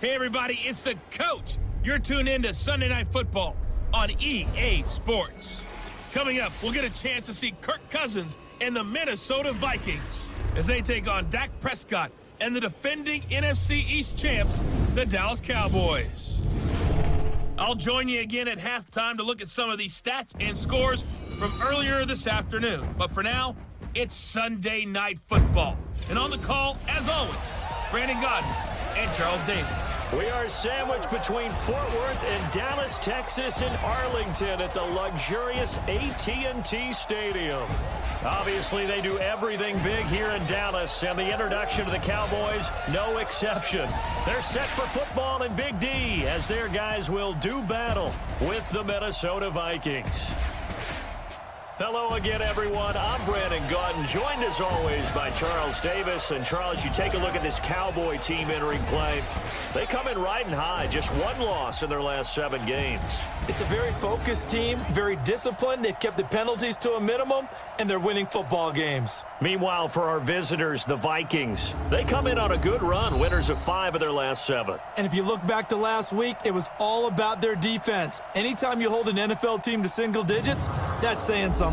Hey everybody, it's the coach. You're tuned in to Sunday Night Football on EA Sports. Coming up, we'll get a chance to see Kirk Cousins and the Minnesota Vikings as they take on Dak Prescott and the defending NFC East champs, the Dallas Cowboys. I'll join you again at halftime to look at some of these stats and scores from earlier this afternoon. But for now, it's Sunday Night Football. And on the call, as always, Brandon Godden and Charles Davis. We are sandwiched between Fort Worth and Dallas, Texas, and Arlington at the luxurious AT&T Stadium. Obviously, they do everything big here in Dallas, and the introduction to the Cowboys, no exception. They're set for football in Big D as their guys will do battle with the Minnesota Vikings. Hello again, everyone. I'm Brandon Godden, joined as always by Charles Davis. And Charles, you take a look at this Cowboy team entering play. They come in riding high, just one loss in their last 7 games. It's a very focused team, very disciplined. They've kept the penalties to a minimum, and they're winning football games. Meanwhile, for our visitors, the Vikings, they come in on a good run, winners of 5 of their last 7. And if you look back to last week, it was all about their defense. Anytime you hold an NFL team to single digits, that's saying something.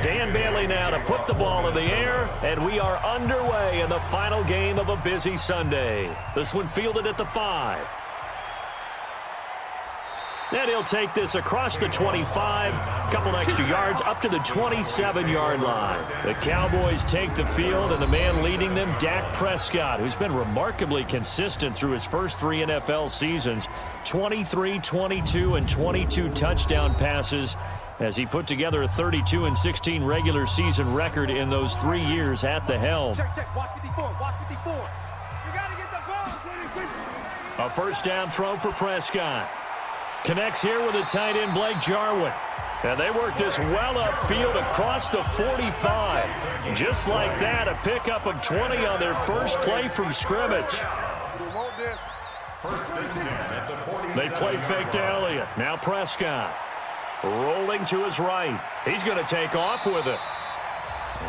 Dan Bailey now to put the ball in the air, and we are underway in the final game of a busy Sunday. This one fielded at the 5. And he'll take this across the 25, couple extra yards up to the 27-yard line. The Cowboys take the field, and the man leading them, Dak Prescott, who's been remarkably consistent through his first 3 NFL seasons, 23, 22, and 22 touchdown passes, as he put together a 32-16 regular season record in those 3 years at the helm. Check. Watch 54. You gotta get the ball. A first down throw for Prescott. Connects here with the tight end, Blake Jarwin. And they work this well upfield across the 45. Just like that, a pickup of 20 on their first play from scrimmage. They play fake to Elliott. Now Prescott. Rolling to his right. He's going to take off with it.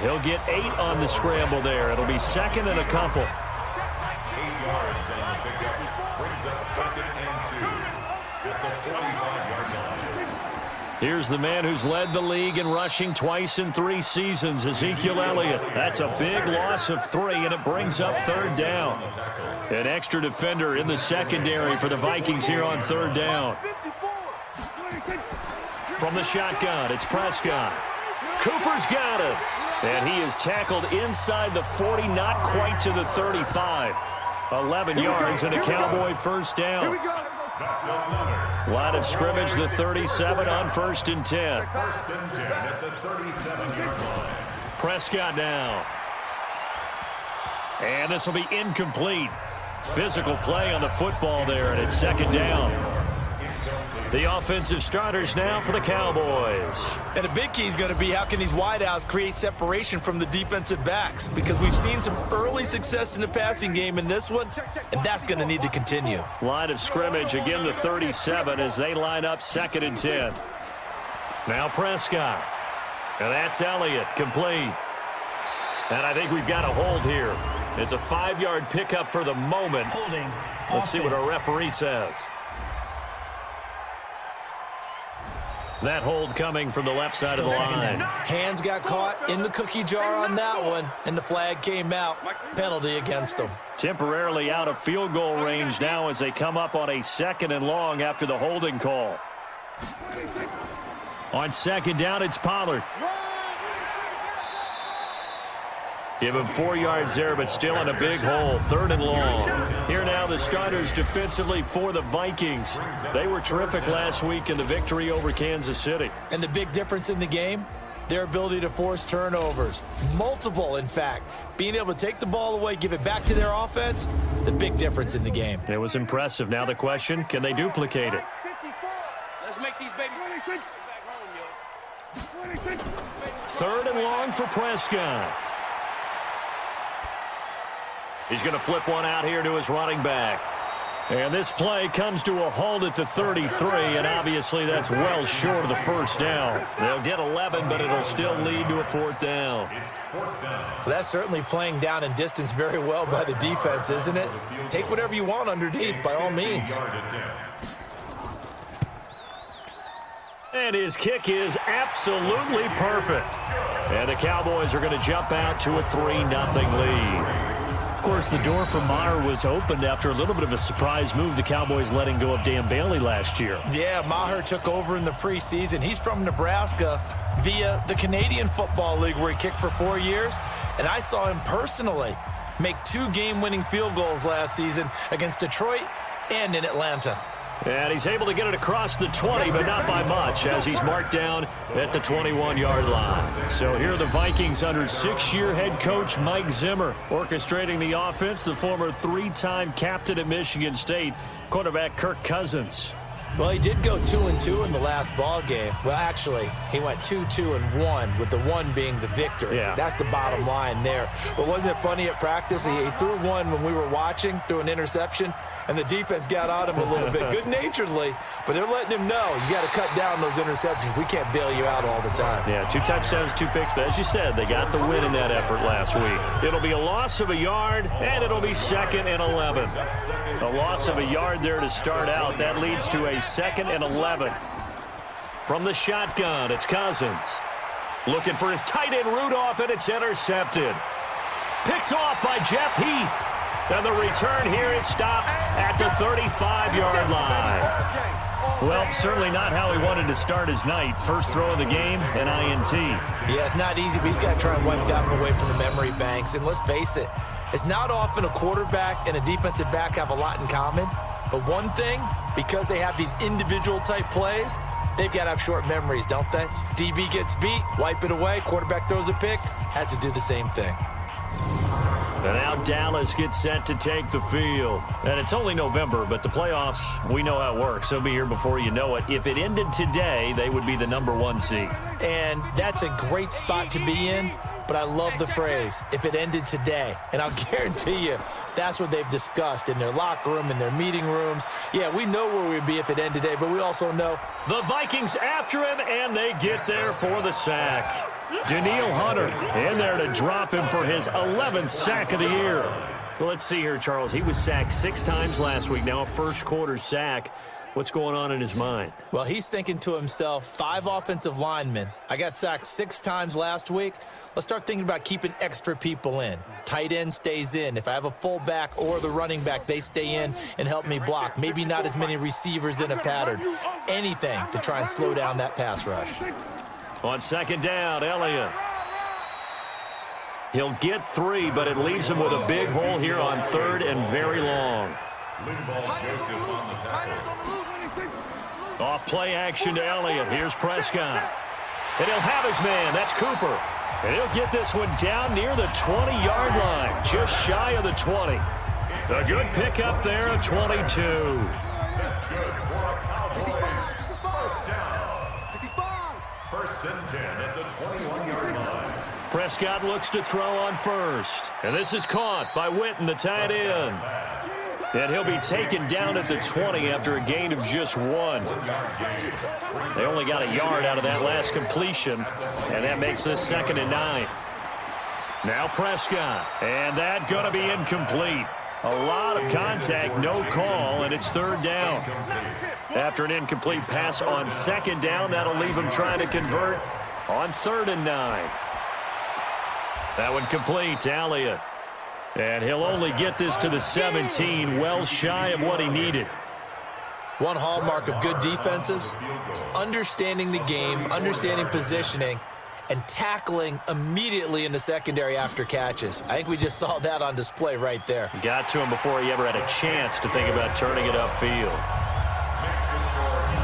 He'll get 8 on the scramble there. It'll be second and a couple. 8 yards on the pickup. Brings up 2nd and 2 at the 45-yard line. Here's the man who's led the league in rushing twice in 3 seasons, Ezekiel Elliott. That's a big loss of 3, and it brings up 3rd down. An extra defender in the secondary for the Vikings here on 3rd down. From the shotgun, it's Prescott. Cooper's got it. And he is tackled inside the 40, not quite to the 35. 11 yards and a Cowboy first down. Line of scrimmage, the 37 on 1st and 10. First and 10 at the 37-yard line. Prescott now. And this will be incomplete. Physical play on the football there, and it's 2nd down. The offensive starters now for the Cowboys. And a big key is going to be how can these wideouts create separation from the defensive backs, because we've seen some early success in the passing game in this one, and that's going to need to continue. Line of scrimmage, again the 37 as they line up 2nd and 10. Now Prescott. And that's Elliott, complete. And I think we've got a hold here. It's a 5-yard pickup for the moment. Holding. Let's see what our referee says. That hold coming from the left side of the line. Hands got caught in the cookie jar on that one, and the flag came out. Penalty against them. Temporarily out of field goal range now as they come up on a 2nd and long after the holding call. On 2nd down, it's Pollard. Give him 4 yards there, but still in a big hole. 3rd and long. Here now the starters defensively for the Vikings. They were terrific last week in the victory over Kansas City. And the big difference in the game, their ability to force turnovers. Multiple, in fact. Being able to take the ball away, give it back to their offense, the big difference in the game. It was impressive. Now the question, can they duplicate it? Let's make these babies back home, yo. 3rd and long for Prescott. He's going to flip one out here to his running back. And this play comes to a halt at the 33, and obviously that's well short of the first down. They'll get 11, but it'll still lead to a 4th down. Well, that's certainly playing down in distance very well by the defense, isn't it? Take whatever you want underneath, by all means. And his kick is absolutely perfect. And the Cowboys are going to jump out to a 3-0 lead. Of course, the door for Maher was opened after a little bit of a surprise move. The Cowboys letting go of Dan Bailey last year. Yeah, Maher took over in the preseason. He's from Nebraska via the Canadian Football League, where he kicked for 4 years. And I saw him personally make 2 game-winning field goals last season against Detroit and in Atlanta. And he's able to get it across the 20, but not by much, as he's marked down at the 21-yard line. So here are the Vikings under 6-year head coach Mike Zimmer, orchestrating the offense, the former 3-time captain at Michigan State, quarterback Kirk Cousins. Well, he did go 2-2 in the last ball game. Well, actually, he went 2-2-1, with the 1 being the victory. Yeah. That's the bottom line there. But wasn't it funny at practice? He threw one when we were watching, threw an interception, and the defense got on him a little bit, good-naturedly, but they're letting him know, you got to cut down those interceptions. We can't bail you out all the time. Yeah, 2 touchdowns, 2 picks, but as you said, they got the win in that effort last week. It'll be a loss of a yard, and it'll be 2nd and 11. A loss of a yard there to start out. That leads to a 2nd and 11. From the shotgun, it's Cousins. Looking for his tight end Rudolph, and it's intercepted. Picked off by Jeff Heath. And the return here is stopped at the 35-yard line. Well, certainly not how he wanted to start his night. First throw of the game, an INT. Yeah, it's not easy, but he's got to try and wipe that one away from the memory banks. And let's face it, it's not often a quarterback and a defensive back have a lot in common. But one thing, because they have these individual-type plays, they've got to have short memories, don't they? DB gets beat, wipe it away, quarterback throws a pick, has to do the same thing. And now Dallas gets set to take the field. And it's only November, but the playoffs, we know how it works. They'll be here before you know it. If it ended today, they would be the #1 seed. And that's a great spot to be in, but I love the phrase, if it ended today. And I'll guarantee you, that's what they've discussed in their locker room, in their meeting rooms. Yeah, we know where we'd be if it ended today, but we also know the Vikings after him, and they get there for the sack. Danielle Hunter in there to drop him for his 11th sack of the year. Well, let's see here, Charles. He was sacked 6 times last week. Now a first-quarter sack. What's going on in his mind? Well, he's thinking to himself, 5 offensive linemen. I got sacked 6 times last week. Let's start thinking about keeping extra people in. Tight end stays in. If I have a fullback or the running back, they stay in and help me block. Maybe not as many receivers in a pattern. Anything to try and slow down that pass rush. On 2nd down, Elliott. He'll get 3, but it leaves him with a big hole here on 3rd and very long. Off play action to Elliott. Here's Prescott. And he'll have his man. That's Cooper. And he'll get this one down near the 20-yard line, just shy of the 20. A good pickup there at 22. First and 10 at the 21-yard line. Prescott looks to throw on first. And this is caught by Witten, the tight end. And he'll be taken down at the 20 after a gain of just 1. They only got a yard out of that last completion, and that makes this 2nd and 9. Now Prescott, and that going to be incomplete. A lot of contact, no call, and it's 3rd down. After an incomplete pass on 2nd down, that'll leave him trying to convert on 3rd and 9. That one complete to Elliott. And he'll only get this to the 17, well shy of what he needed. One hallmark of good defenses is understanding the game, understanding positioning, and tackling immediately in the secondary after catches. I think we just saw that on display right there. Got to him before he ever had a chance to think about turning it upfield.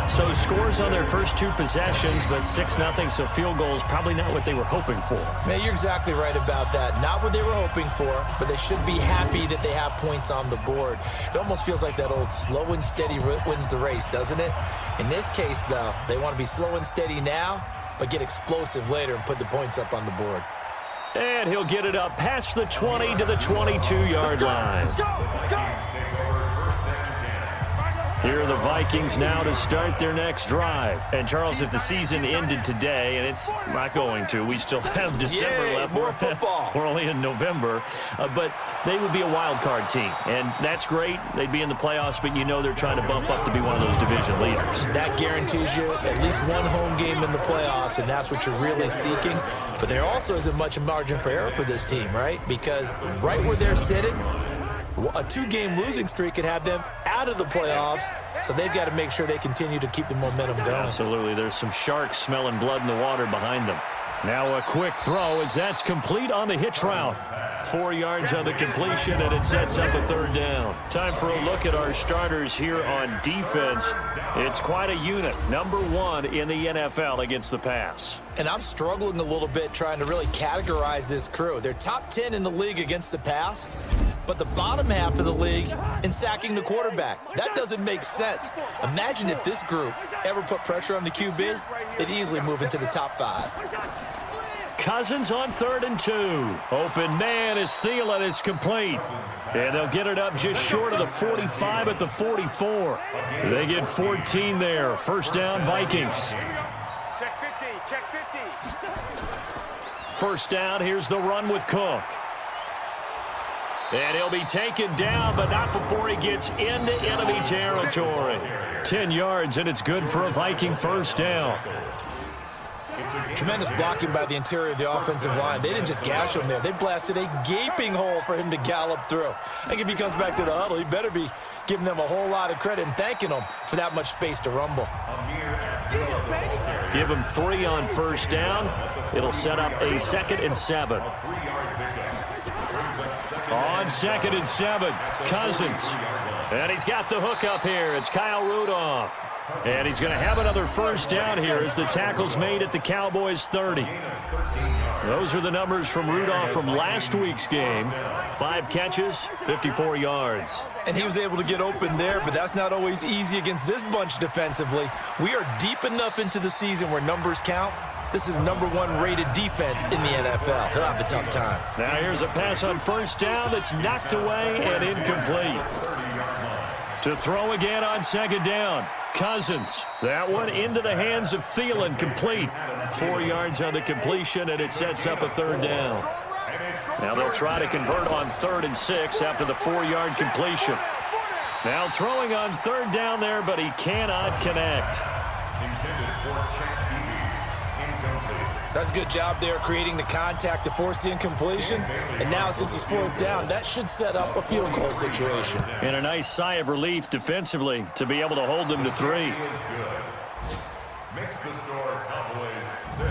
So scores on their first 2 possessions, but 6-0, so field goals probably not what they were hoping for. Man, you're exactly right about that. Not what they were hoping for, but they should be happy that they have points on the board. It almost feels like that old slow and steady wins the race, doesn't it? In this case, though, they want to be slow and steady now, but get explosive later and put the points up on the board. And he'll get it up past the 20 to the 22-yard line. Here are the Vikings now to start their next drive. And, Charles, if the season ended today, and it's not going to, we still have December left. More football. We're only in November. But they would be a wild card team. And that's great. They'd be in the playoffs, but you know they're trying to bump up to be one of those division leaders. That guarantees you at least one home game in the playoffs, and that's what you're really seeking. But there also isn't much margin for error for this team, right? Because right where they're sitting, a 2-game losing streak could have them out of the playoffs, so they've got to make sure they continue to keep the momentum going. Absolutely. There's some sharks smelling blood in the water behind them. Now a quick throw as that's complete on the hitch route. 4 yards on the completion, and it sets up a 3rd down. Time for a look at our starters here on defense. It's quite a unit. Number 1 in the NFL against the pass. And I'm struggling a little bit trying to really categorize this crew. They're top 10 in the league against the pass, but the bottom half of the league in sacking the quarterback. That doesn't make sense. Imagine if this group ever put pressure on the QB, they'd easily move into the top 5. Cousins on 3rd and 2. Open man is Thielen. It's complete. And they'll get it up just short of the 45 at the 44. They get 14 there. 1st down, Vikings. Check 50, check 50. 1st down, here's the run with Cook. And he'll be taken down, but not before he gets into enemy territory. 10 yards, and it's good for a Viking 1st down. Tremendous blocking by the interior of the offensive line. They didn't just gash him there. They blasted a gaping hole for him to gallop through. I think if he comes back to the huddle, he better be giving them a whole lot of credit and thanking them for that much space to rumble. Give him 3 on 1st down. It'll set up a 2nd and 7. On 2nd and 7, Cousins. And he's got the hook up here. It's Kyle Rudolph. And he's going to have another 1st down here as the tackle's made at the Cowboys 30. Those are the numbers from Rudolph from last week's game. 5 catches, 54 yards. And he was able to get open there, but that's not always easy against this bunch defensively. We are deep enough into the season where numbers count. This is the number 1 rated defense in the NFL. He'll have a tough time. Now here's a pass on 1st down that's knocked away and incomplete. To throw again on 2nd down. Cousins. That one into the hands of Thielen, complete. 4 yards on the completion, and it sets up a 3rd down. Now they'll try to convert on 3rd and 6 after the 4-yard completion. Now throwing on 3rd down there, but he cannot connect. That's a good job there creating the contact to force the incompletion. And now since it's 4th down, that should set up a field goal situation. And a nice sigh of relief defensively to be able to hold them to 3.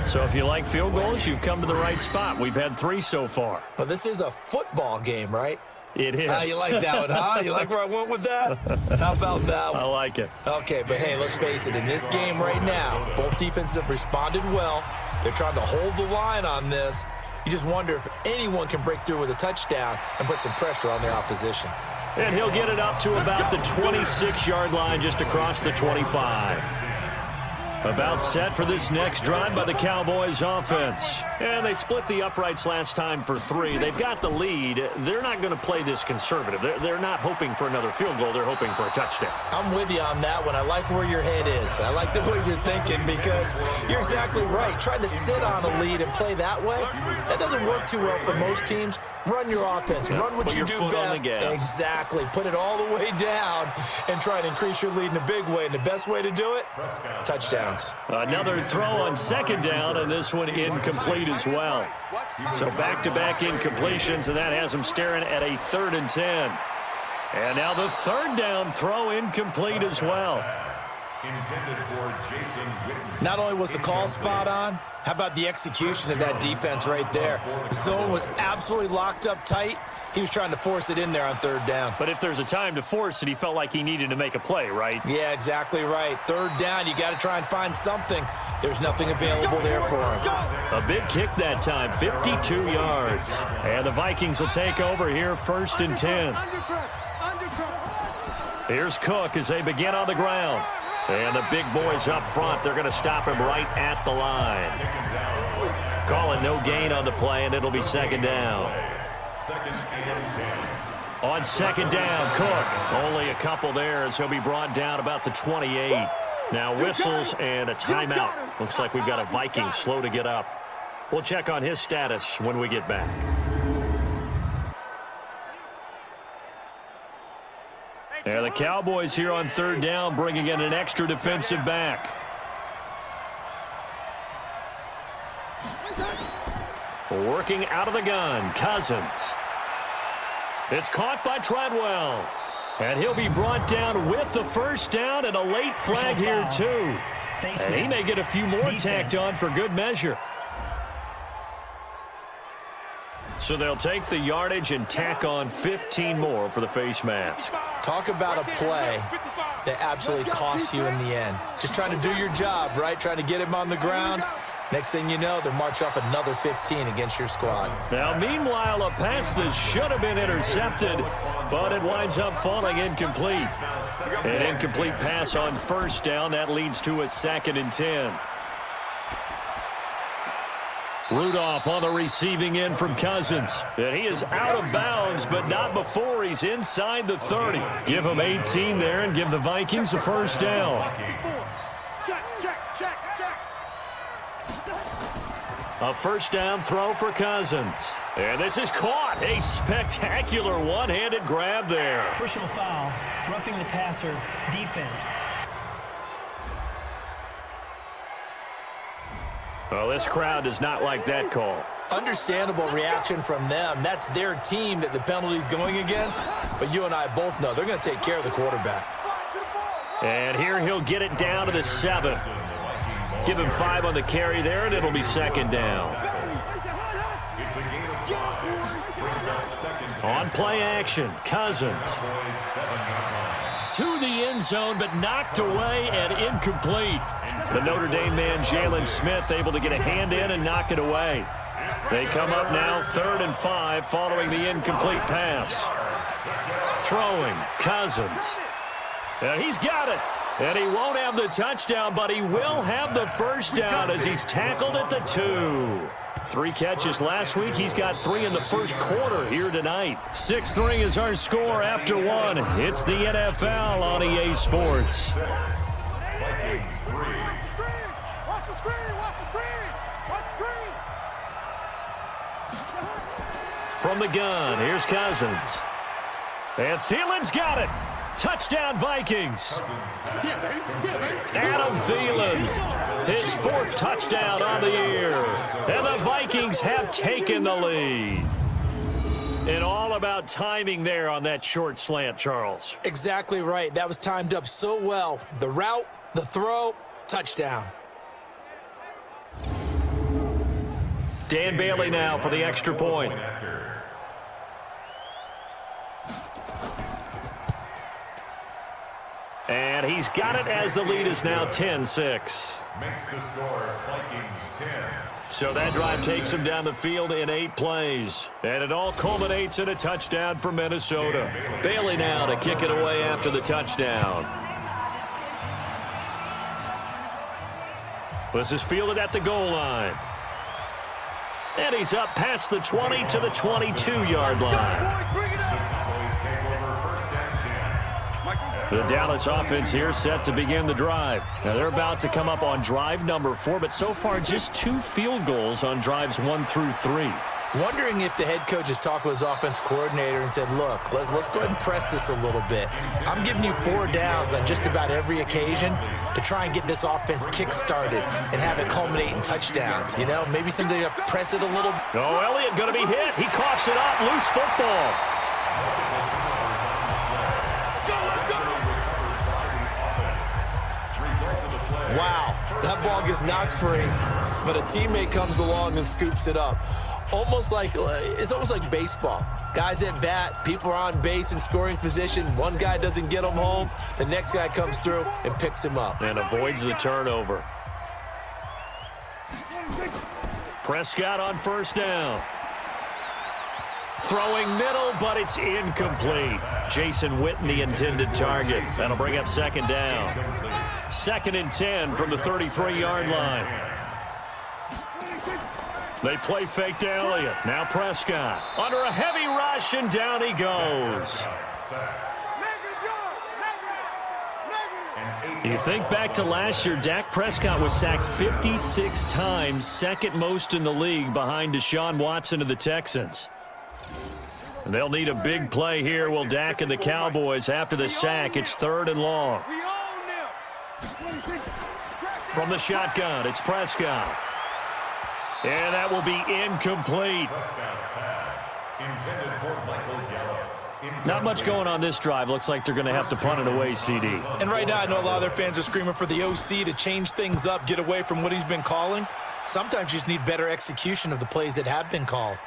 So if you like field goals, you've come to the right spot. We've had 3 so far. Well, this is a football game, right? It is. You like that one, huh? You like where I went with that? How about that one? I like it. Okay, but hey, let's face it. In this game right now, both defenses have responded well. They're trying to hold the line on this. You just wonder if anyone can break through with a touchdown and put some pressure on their opposition. And he'll get it up to about the 26-yard line, just across the 25. About set for this next drive by the Cowboys offense. And they split the uprights last time for 3. They've got the lead. They're not going to play this conservative. They're not hoping for another field goal. They're hoping for a touchdown. I'm with you on that one. I like where your head is. I like the way you're thinking because you're exactly right. Trying to sit on a lead and play that way, that doesn't work too well for most teams. Run your offense. Run what you do best. Exactly. Put it all the way down and try to increase your lead in a big way. And the best way to do it, touchdowns. Another throw on 2nd down, and this one incomplete as well. So back-to-back incompletions, and that has them staring at a 3rd and 10. And now the 3rd down throw incomplete as well. intended for Jason Witten. Not only was the call spot on, how about the execution of that defense right there? The zone was absolutely locked up tight. He was trying to force it in there on third down. But if there's a time to force it, he felt like he needed to make a play, right? Yeah, exactly right. Third down, you got to try and find something. There's nothing available there for him. A big kick that time, 52 yards. And the Vikings will take over here, 1st and 10. Here's Cook as they begin on the ground. And the big boys up front, they're going to stop him right at the line. Calling no gain on the play, and it'll be 2nd down. On 2nd down, Cook. Only a couple there as he'll be brought down about the 28. Now whistles and a timeout. Looks like we've got a Viking slow to get up. We'll check on his status when we get back. And the Cowboys here on 3rd down, bringing in an extra defensive back. Working out of the gun, Cousins. It's caught by Treadwell. And he'll be brought down with the 1st down and a late flag here too. And he may get a few more tacked on for good measure. So they'll take the yardage and tack on 15 more for the face mask. Talk about a play that absolutely costs you in the end. Just trying to do your job, right? Trying to get him on the ground. Next thing you know, they'll march off another 15 against your squad. Now, meanwhile, a pass that should have been intercepted, but it winds up falling incomplete. An incomplete pass on 1st down. That leads to a 2nd and 10. Rudolph on the receiving end from Cousins. And he is out of bounds, but not before he's inside the 30. Give him 18 there and give the Vikings a 1st down. A 1st down throw for Cousins. And this is caught. A spectacular one-handed grab there. Personal foul, roughing the passer, defense. Well, this crowd does not like that call. Understandable reaction from them. That's their team that the penalty's going against. But you and I both know they're going to take care of the quarterback. And here he'll get it down to the 7. Give him 5 on the carry there, and it'll be 2nd down. On play action, Cousins. To the end zone, but knocked away and incomplete. The Notre Dame man, Jalen Smith, able to get a hand in and knock it away. They come up now 3rd and 5 following the incomplete pass. Throwing, Cousins. And he's got it. And he won't have the touchdown, but he will have the 1st down as he's tackled at the 2. 3 catches last week. He's got 3 in the 1st quarter here tonight. 6-3 is our score after 1. It's the NFL on EA Sports. From the gun, here's Cousins. And Thielen's got it. Touchdown, Vikings. Adam Thielen, his 4th touchdown on the year. And the Vikings have taken the lead. And all about timing there on that short slant, Charles. Exactly right. That was timed up so well. The route, the throw, touchdown. Dan Bailey now for the extra point. And he's got it as the lead is now 10-6. Makes the score Vikings 10. So that drive takes him down the field in 8 plays. And it all culminates in a touchdown for Minnesota. Bailey now to kick it away after the touchdown. This is fielded at the goal line. And he's up past the 20 to the 22-yard line. The Dallas offense here set to begin the drive. Now they're about to come up on drive number 4, but so far just 2 field goals on drives 1 through 3. Wondering if the head coach has talked with his offense coordinator and said, look, let's go ahead and press this a little bit. I'm giving you 4 downs on just about every occasion to try and get this offense kick-started and have it culminate in touchdowns. You know, maybe somebody to press it a little. Oh, Elliott going to be hit. He coughs it up. Loose football. Wow, that ball gets knocked free, but a teammate comes along and scoops it up. It's almost like baseball. Guys at bat, people are on base in scoring position. One guy doesn't get him home. The next guy comes through and picks him up. And avoids the turnover. Prescott on first down. Throwing middle, but it's incomplete. Jason Witten, the intended target. That'll bring up second down. 2nd and 10 from the 33-yard line. They play fake to Elliott. Now Prescott under a heavy rush, and down he goes. You think back to last year, Dak Prescott was sacked 56 times, second most in the league behind Deshaun Watson of the Texans. And they'll need a big play here, will Dak and the Cowboys after the sack. It's 3rd and long. From the shotgun, it's Prescott. And that will be incomplete. Not much going on this drive. Looks like they're going to have to punt it away, CD. And right now, I know a lot of their fans are screaming for the OC to change things up, get away from what he's been calling. Sometimes you just need better execution of the plays that have been called.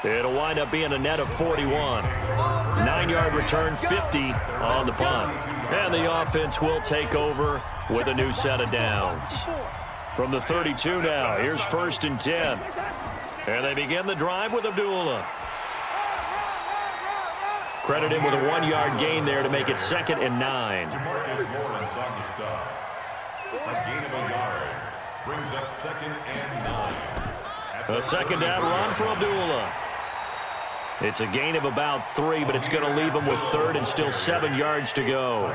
It'll wind up being a net of 41. 9-yard return, 50 on the punt. And the offense will take over with a new set of downs. From the 32 now, here's 1st and 10. And they begin the drive with Abdullah. Credit him with a 1-yard gain there to make it 2nd and 9. A gain of a yard brings up 2nd and 9. A 2nd down run for Abdullah. It's a gain of about 3, but it's going to leave them with 3rd and still 7 yards to go.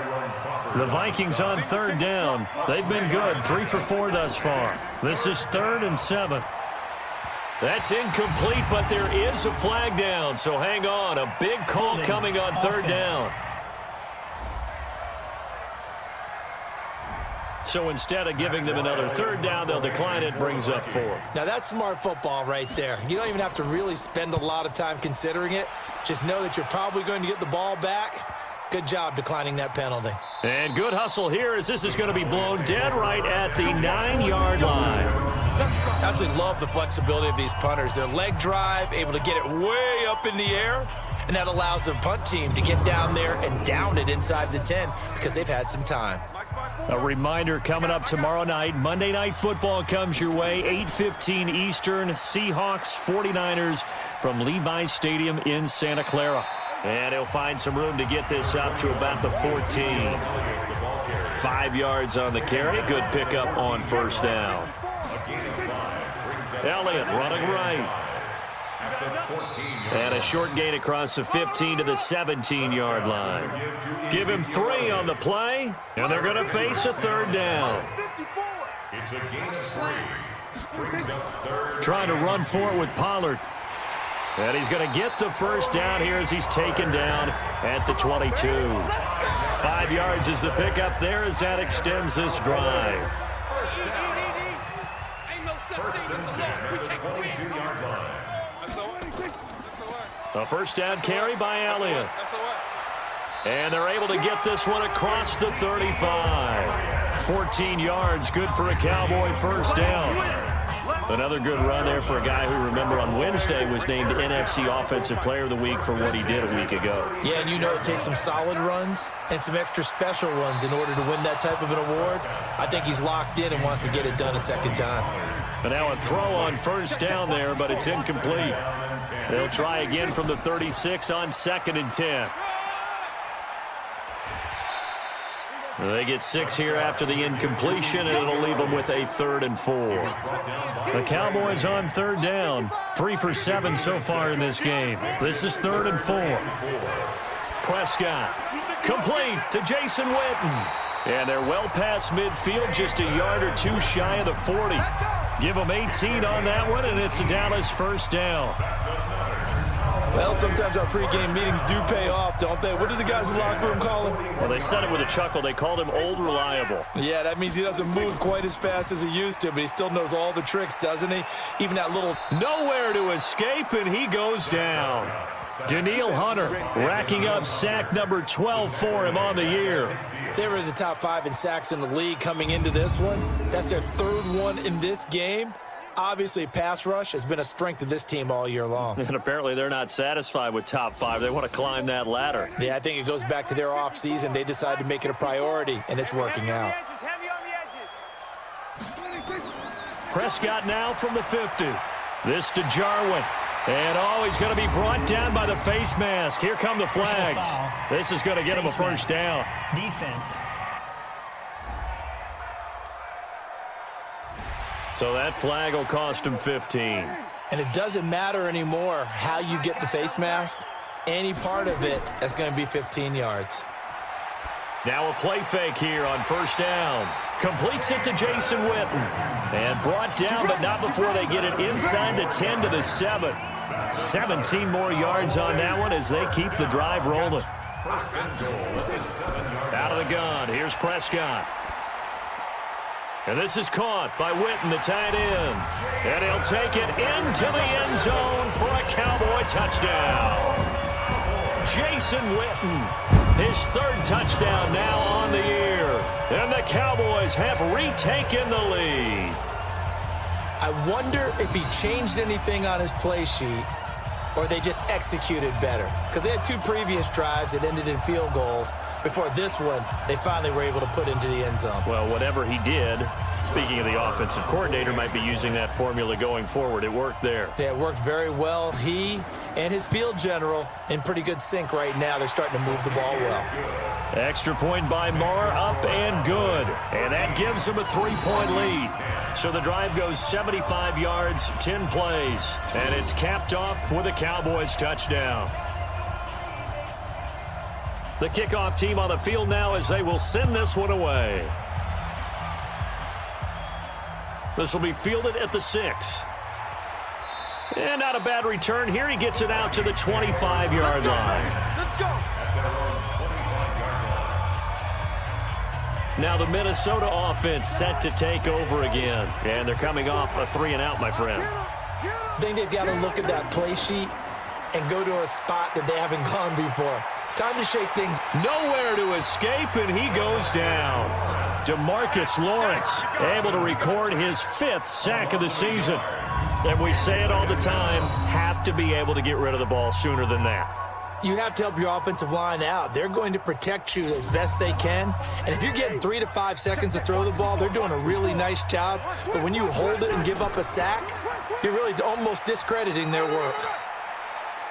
The Vikings on 3rd down. They've been good, 3 for 4 thus far. This is 3rd and 7. That's incomplete, but there is a flag down, so hang on. A big call coming on 3rd down. So instead of giving them another 3rd down, they'll decline it, brings up 4. Now that's smart football right there. You don't even have to really spend a lot of time considering it. Just know that you're probably going to get the ball back. Good job declining that penalty. And good hustle here as this is going to be blown dead right at the 9-yard line. I absolutely love the flexibility of these punters. Their leg drive, able to get it way up in the air, and that allows the punt team to get down there and down it inside the 10 because they've had some time. A reminder coming up tomorrow night. Monday Night Football comes your way, 8:15 Eastern. Seahawks, 49ers from Levi's Stadium in Santa Clara. And he'll find some room to get this up to about the 14. 5 yards on the carry. Good pickup on 1st down. Elliott running right. And a short gain across the 15 to the 17-yard line. Give him 3 on the play, and they're going to face a 3rd down. It's a gain of 3. Trying to run for it with Pollard. And he's going to get the 1st down here as he's taken down at the 22. 5 yards is the pickup there as that extends this drive. A 1st down carry by Elliott. And they're able to get this one across the 35. 14 yards, good for a Cowboy 1st down. Another good run there for a guy who, remember, on Wednesday was named NFC Offensive Player of the Week for what he did a week ago. Yeah, and you know it takes some solid runs and some extra special runs in order to win that type of an award. I think he's locked in and wants to get it done a 2nd time. And now a throw on 1st down there, but it's incomplete. They'll try again from the 36 on 2nd and 10. They get 6 here after the incompletion, and it'll leave them with a 3rd and 4. The Cowboys on 3rd down. 3 for 7 so far in this game. This is 3rd and 4. Prescott, complete to Jason Witten. And they're well past midfield, just a yard or 2 shy of the 40. Give them 18 on that one, and it's a Dallas 1st down. Well, sometimes our pregame meetings do pay off, don't they? What did the guys in the locker room call him? Well, they said it with a chuckle. They called him Old Reliable. Yeah, that means he doesn't move quite as fast as he used to, but he still knows all the tricks, doesn't he? Even that little... Nowhere to escape, and he goes down. Danielle Hunter racking up sack number 12 for him on the year. They were in the top 5 in sacks in the league coming into this one. That's their 3rd one in this game. Obviously, pass rush has been a strength of this team all year long. And apparently they're not satisfied with top 5. They want to climb that ladder. Yeah, I think it goes back to their offseason. They decided to make it a priority, and it's working out. Prescott now from the 50. This to Jarwin. And, he's going to be brought down by the face mask. Here come the flags. This is going to get him a first down. Defense. So that flag will cost him 15. And it doesn't matter anymore how you get the face mask. Any part of it, that's going to be 15 yards. Now a play fake here on first down. Completes it to Jason Witten. And brought down, but not before they get it inside the 10 to the 7. 17 more yards on that one as they keep the drive rolling. Out of the gun, here's Prescott. And this is caught by Witten, the tight end. And he'll take it into the end zone for a Cowboy touchdown. Jason Witten, his 3rd touchdown now on the year. And the Cowboys have retaken the lead. I wonder if he changed anything on his play sheet or they just executed better. Because they had 2 previous drives that ended in field goals. Before this one, they finally were able to put into the end zone. Well, whatever he did, speaking of the offensive coordinator, might be using that formula going forward. It worked there. Yeah, it worked very well. He and his field general in pretty good sync right now. They're starting to move the ball well. Extra point by Marr, up and good. And that gives them a 3-point lead. So the drive goes 75 yards, 10 plays. And it's capped off with a Cowboys touchdown. The kickoff team on the field now as they will send this one away. This will be fielded at the 6. And not a bad return here. He gets it out to the 25-yard line. Now the Minnesota offense set to take over again. And they're coming off a 3-and-out, my friend. I think they've got to look at that play sheet and go to a spot that they haven't gone before. Time to shake things. Nowhere to escape, and he goes down. DeMarcus Lawrence able to record his 5th sack of the season. And we say it all the time, have to be able to get rid of the ball sooner than that. You have to help your offensive line out. They're going to protect you as best they can. And if you're getting 3 to 5 seconds to throw the ball, they're doing a really nice job. But when you hold it and give up a sack, you're really almost discrediting their work.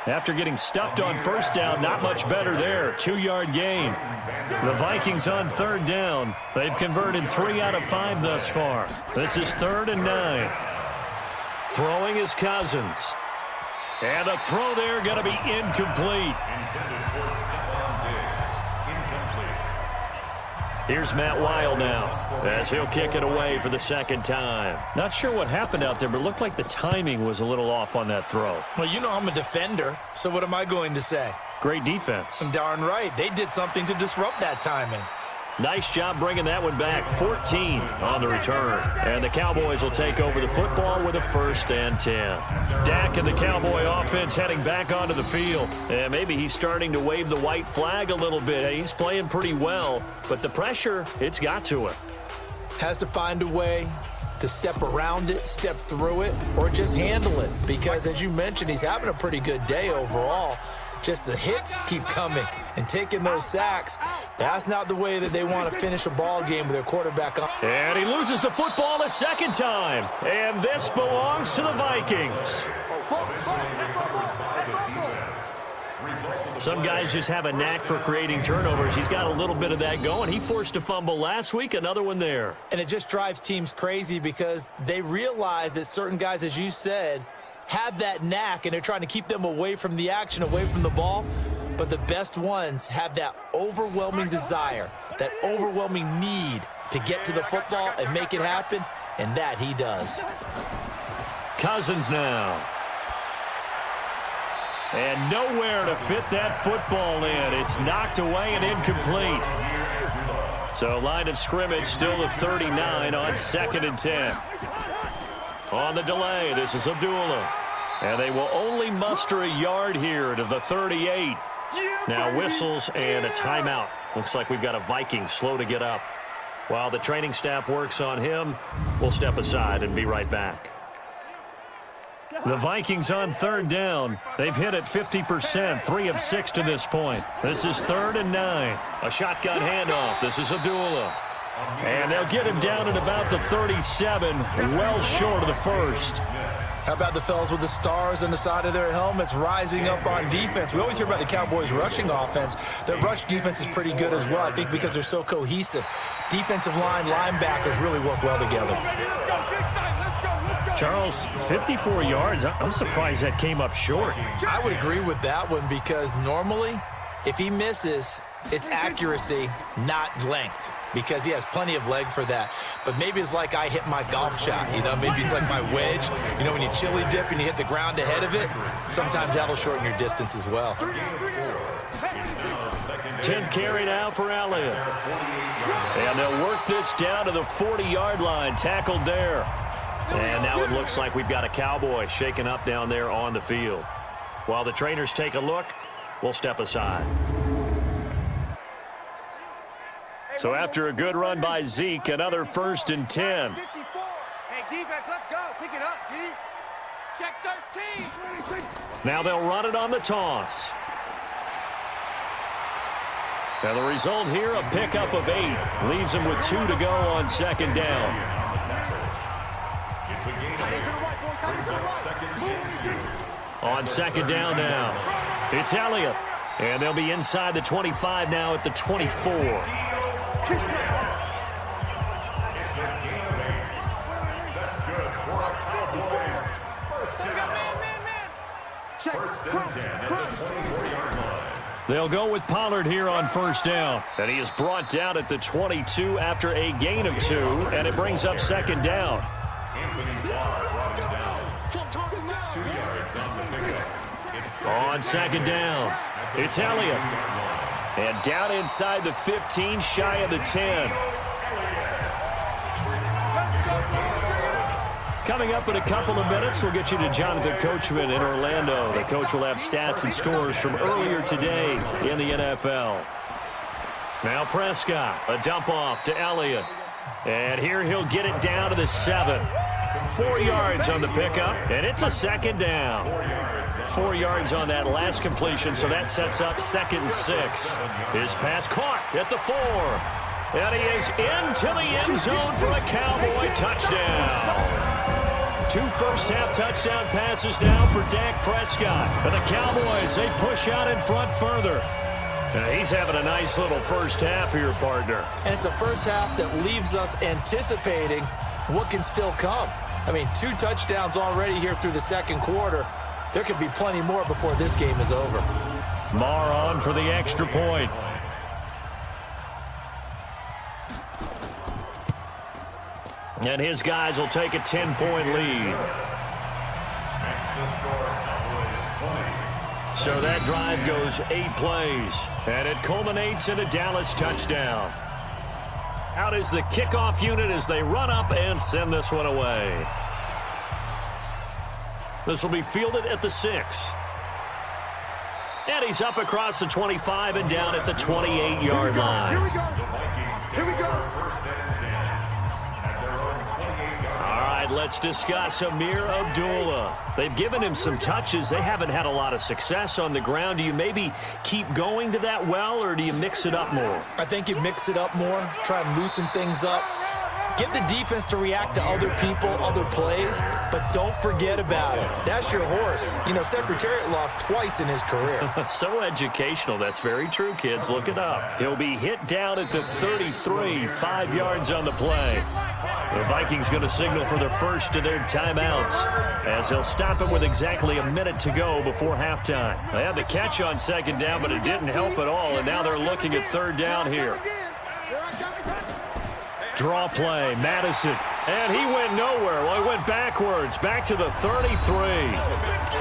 After getting stuffed on first down, not much better there. 2-yard gain. The Vikings on 3rd down. They've converted 3 out of 5 thus far. This is 3rd and 9. Throwing is Cousins. And the throw there going to be incomplete. Here's Matt Wild now as he'll kick it away for the 2nd time. Not sure what happened out there, but it looked like the timing was a little off on that throw. Well, you know I'm a defender, so what am I going to say? Great defense. Darn right. They did something to disrupt that timing. Nice job bringing that one back. 14 on the return. And the Cowboys will take over the football with a 1st and 10. Dak and the Cowboy offense heading back onto the field. And maybe he's starting to wave the white flag a little bit. He's playing pretty well, but the pressure, it's got to him. Has to find a way to step around it, step through it, or just handle it. Because as you mentioned, he's having a pretty good day overall. Just the hits keep coming and taking those sacks. That's not the way that they want to finish a ball game with their quarterback on. And he loses the football a 2nd time. And this belongs to the Vikings. Some guys just have a knack for creating turnovers. He's got a little bit of that going. He forced a fumble last week, another one there. And it just drives teams crazy because they realize that certain guys, as you said, have that knack, and they're trying to keep them away from the action, away from the ball. But the best ones have that overwhelming desire, that overwhelming need to get to the football and make it happen, and that he does. Cousins now. And nowhere to fit that football in. It's knocked away and incomplete. So line of scrimmage still at 39 on 2nd and 10. On the delay, this is Abdullah. And they will only muster a yard here to the 38. Now whistles and a timeout. Looks like we've got a Viking slow to get up. While the training staff works on him, we'll step aside and be right back. The Vikings on third down. They've hit it 50%, 3 of 6 to this point. This is 3rd and 9. A shotgun handoff. This is Abdullah. And they'll get him down at about the 37, well short of the first. How about the fellas with the stars on the side of their helmets rising up on defense? We always hear about the Cowboys' rushing offense. Their rush defense is pretty good as well, I think, because they're so cohesive. Defensive line, linebackers really work well together. Charles, 54 yards. I'm surprised that came up short. I would agree with that one because normally, if he misses, it's accuracy, not length, because he has plenty of leg for that. But maybe it's like I hit my golf shot, you know, maybe it's like my wedge. You know, when you chili dip and you hit the ground ahead of it, sometimes that'll shorten your distance as well. 10th carry now for Elliott. And they'll work this down to the 40-yard line, tackled there. And now it looks like we've got a Cowboy shaken up down there on the field. While the trainers take a look, we'll step aside. So after a good run by Zeke, another 1st and 10. Hey, defense, let's go. Pick it up, D. Check 13. Now they'll run it on the toss. Now the result here, a pickup of 8. Leaves them with 2 to go on 2nd down. On 2nd down now, it's Elliott. And they'll be inside the 25 now at the 24. They'll go with Pollard here on 1st down. And he is brought down at the 22 after a gain of 2. And it brings up 2nd down. On 2nd down, it's Elliott. And down inside the 15, shy of the 10. Coming up in a couple of minutes, we'll get you to Jonathan Coachman in Orlando. The coach will have stats and scores from earlier today in the NFL. Now Prescott, a dump off to Elliott. And here he'll get it down to the 7. 4 yards on the pickup, and it's a 2nd down. 4 yards on that last completion, so that sets up 2nd and 6. His pass caught at the 4. And he is into the end zone for a Cowboy touchdown. 2 first-half touchdown passes now for Dak Prescott. And the Cowboys, they push out in front further. He's having a nice little first half here, partner. And it's a first half that leaves us anticipating what can still come. I mean, 2 touchdowns already here through the 2nd quarter. There could be plenty more before this game is over. Marr on for the extra point. And his guys will take a 10-point lead. So that drive goes 8 plays. And it culminates in a Dallas touchdown. Out is the kickoff unit as they run up and send this one away. This will be fielded at the 6. And he's up across the 25 and down at the 28-yard line. Here we go. Here we go. All right, let's discuss Amir Abdullah. They've given him some touches. They haven't had a lot of success on the ground. Do you maybe keep going to that well, or do you mix it up more? I think you mix it up more, try and loosen things up. Get the defense to react to other people, other plays, but don't forget about it. That's your horse. You know, Secretariat lost twice in his career. So educational. That's very true, kids. Look it up. He'll be hit down at the 33, 5 yards on the play. The Vikings going to signal for their first of their timeouts as they'll stop him with exactly a minute to go before halftime. They had the catch on 2nd down, but it didn't help at all, and now they're looking at 3rd down here. Draw play, Madison, and he went nowhere. Well, he went backwards, back to the 33.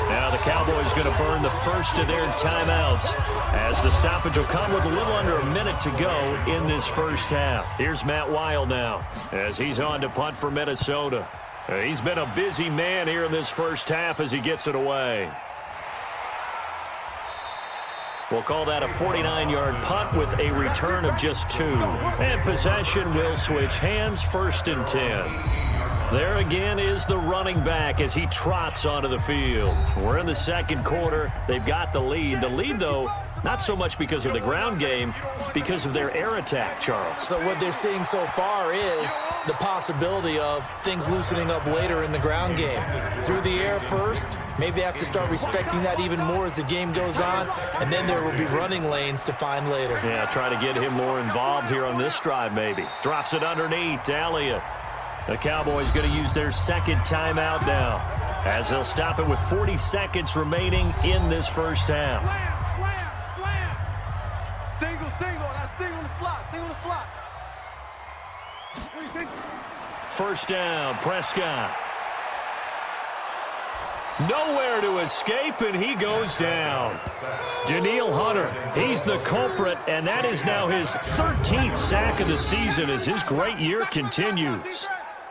Now the Cowboys going to burn the first of their timeouts as the stoppage will come with a little under a minute to go in this first half. Here's Matt Weil now as he's on to punt for Minnesota. He's been a busy man here in this first half as he gets it away. We'll call that a 49-yard punt with a return of just 2. And possession will switch hands, 1st and 10. There again is the running back as he trots onto the field. We're in the second quarter. They've got the lead. The lead, though, not so much because of the ground game, because of their air attack, Charles. So what they're seeing so far is the possibility of things loosening up later in the ground game. Through the air first, maybe they have to start respecting that even more as the game goes on, and then there will be running lanes to find later. Yeah, try to get him more involved here on this drive maybe. Drops it underneath to Elliott. The Cowboys going to use their second timeout now as they'll stop it with 40 seconds remaining in this first half. Single, that's single in the slot, First down, Prescott. Nowhere to escape, and he goes down. Danielle Hunter, he's the culprit, and that is now his 13th sack of the season as his great year continues.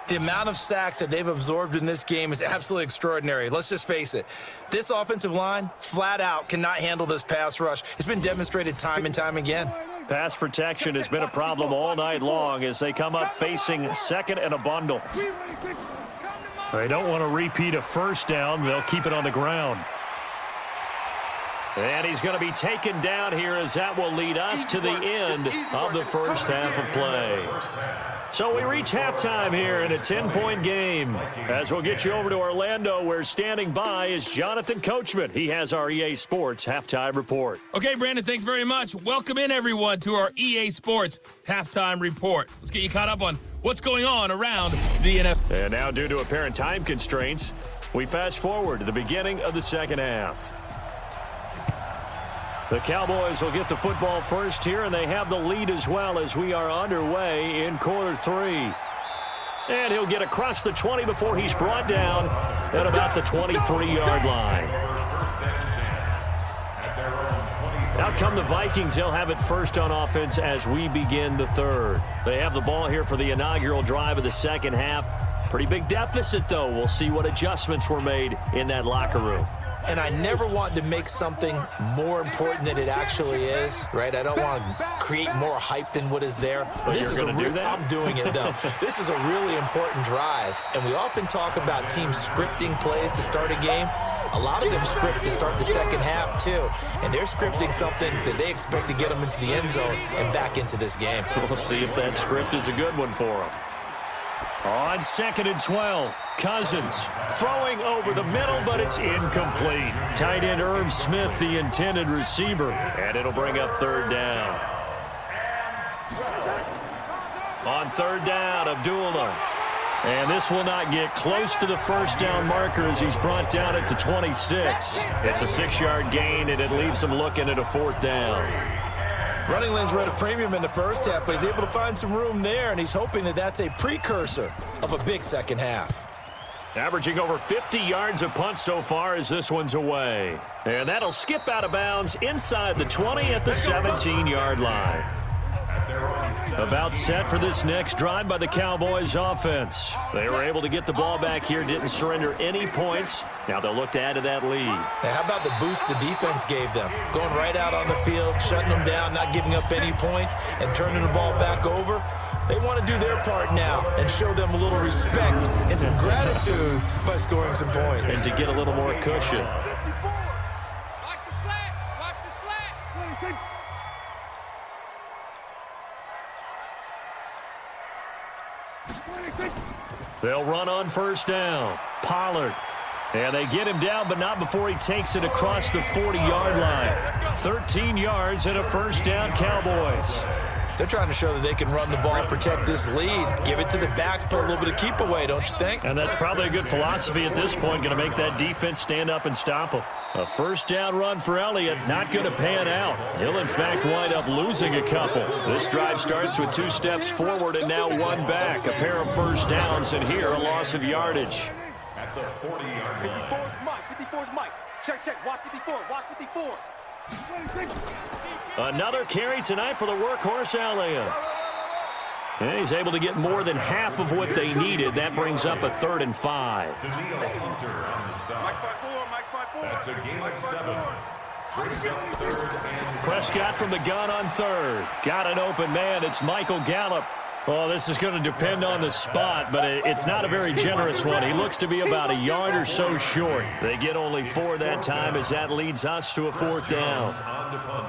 The amount of sacks that they've absorbed in this game is absolutely extraordinary. Let's just face it. This offensive line, flat out, cannot handle this pass rush. It's been demonstrated time and time again. Pass protection has been a problem all night long as they come up facing second and a bundle. They don't want to repeat a first down. They'll keep it on the ground. And he's going to be taken down here as that will lead us to the end of the first half of play. So we reach halftime here in a 10-point game. As we'll get you over to Orlando, where standing by is Jonathan Coachman. He has our EA Sports halftime report. Okay, Brandon, thanks very much. Welcome in, everyone, to our EA Sports halftime report. Let's get you caught up on what's going on around the NFL. And now, due to apparent time constraints, we fast forward to the beginning of the second half. The Cowboys will get the football first here, and they have the lead as well as we are underway in quarter 3. And he'll get across the 20 before he's brought down at about the 23-yard line. Out come the Vikings. They'll have it first on offense as we begin the third. They have the ball here for the inaugural drive of the second half. Pretty big deficit, though. We'll see what adjustments were made in that locker room. And I never want to make something more important than it actually is, right? I don't want to create more hype than what is there. But this is do that? I'm doing it, though. This is a really important drive. And we often talk about teams scripting plays to start a game. A lot of them script to start the second half, too. And they're scripting something that they expect to get them into the end zone and back into this game. We'll see if that script is a good one for them. On 2nd and 12, Cousins throwing over the middle, but it's incomplete. Tight end Irv Smith, the intended receiver, and it'll bring up third down. On third down, Abdullah. And this will not get close to the first down marker as he's brought down at the 26. It's a 6-yard gain, and it leaves him looking at a fourth down. Running lanes were at a premium in the first half, but he's able to find some room there, and he's hoping that that's a precursor of a big second half. Averaging over 50 yards of punt so far as this one's away. And that'll skip out of bounds inside the 20 at the 17-yard line. About set for this next drive by the Cowboys offense. They were able to get the ball back here, didn't surrender any points. Now they'll look to add to that lead. Hey, how about the boost the defense gave them? Going right out on the field, shutting them down, not giving up any points, and turning the ball back over. They want to do their part now and show them a little respect and some gratitude by scoring some points. And to get a little more cushion. Watch the slat. Watch the slat. They'll run on first down. Pollard. And they get him down, but not before he takes it across the 40-yard line. 13 yards and a first down, Cowboys. They're trying to show that they can run the ball, protect this lead, give it to the backs, put a little bit of keep away, don't you think? And that's probably a good philosophy at this point, going to make that defense stand up and stop them. A first down run for Elliott, not going to pan out. He'll, in fact, wind up losing a couple. This drive starts with 2 steps forward and now 1 back. A pair of first downs, and here a loss of yardage. At the 40-yard line. 54 is Mike. 54 is Mike. Check. Watch 54. Watch 54. Another carry tonight for the workhorse Elliott. And he's able to get more than half of what they needed. That brings up a 3rd and 5. Danielle Hunter on the stop. Mike 5-4. That's a gain of 7. Brings up 3rd and Prescott from the gun on 3rd. Got an open man. It's Michael Gallup. Well, this is going to depend on the spot, but it's not a very generous one. He looks to be about a yard or so short. They get only 4 that time as that leads us to a 4th down.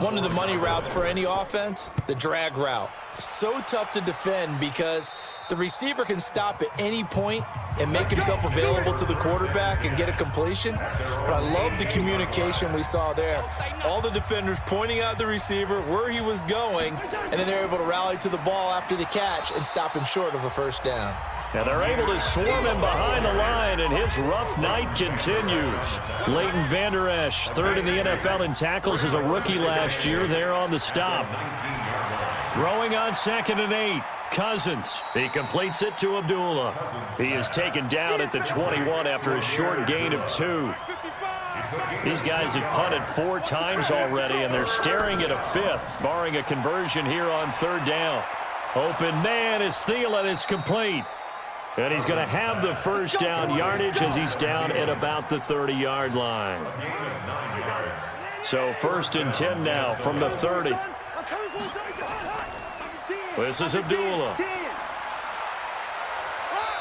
One of the money routes for any offense, the drag route. So tough to defend because the receiver can stop at any point and make himself available to the quarterback and get a completion. But I love the communication we saw there. All the defenders pointing out the receiver, where he was going, and then they're able to rally to the ball after the catch and stop him short of a 1st down. And they're able to swarm him behind the line, and his rough night continues. Leighton Vander Esch, 3rd in the NFL in tackles as a rookie last year, there on the stop. Throwing on 2nd and 8. Cousins. He completes it to Abdullah. He is taken down at the 21 after a short gain of 2. These guys have punted 4 times already, and they're staring at a 5th, barring a conversion here on 3rd down. Open man is Thielen. It's complete. And he's going to have the 1st down yardage as he's down at about the 30-yard line. So 1st and 10 now from the 30. This is Abdullah.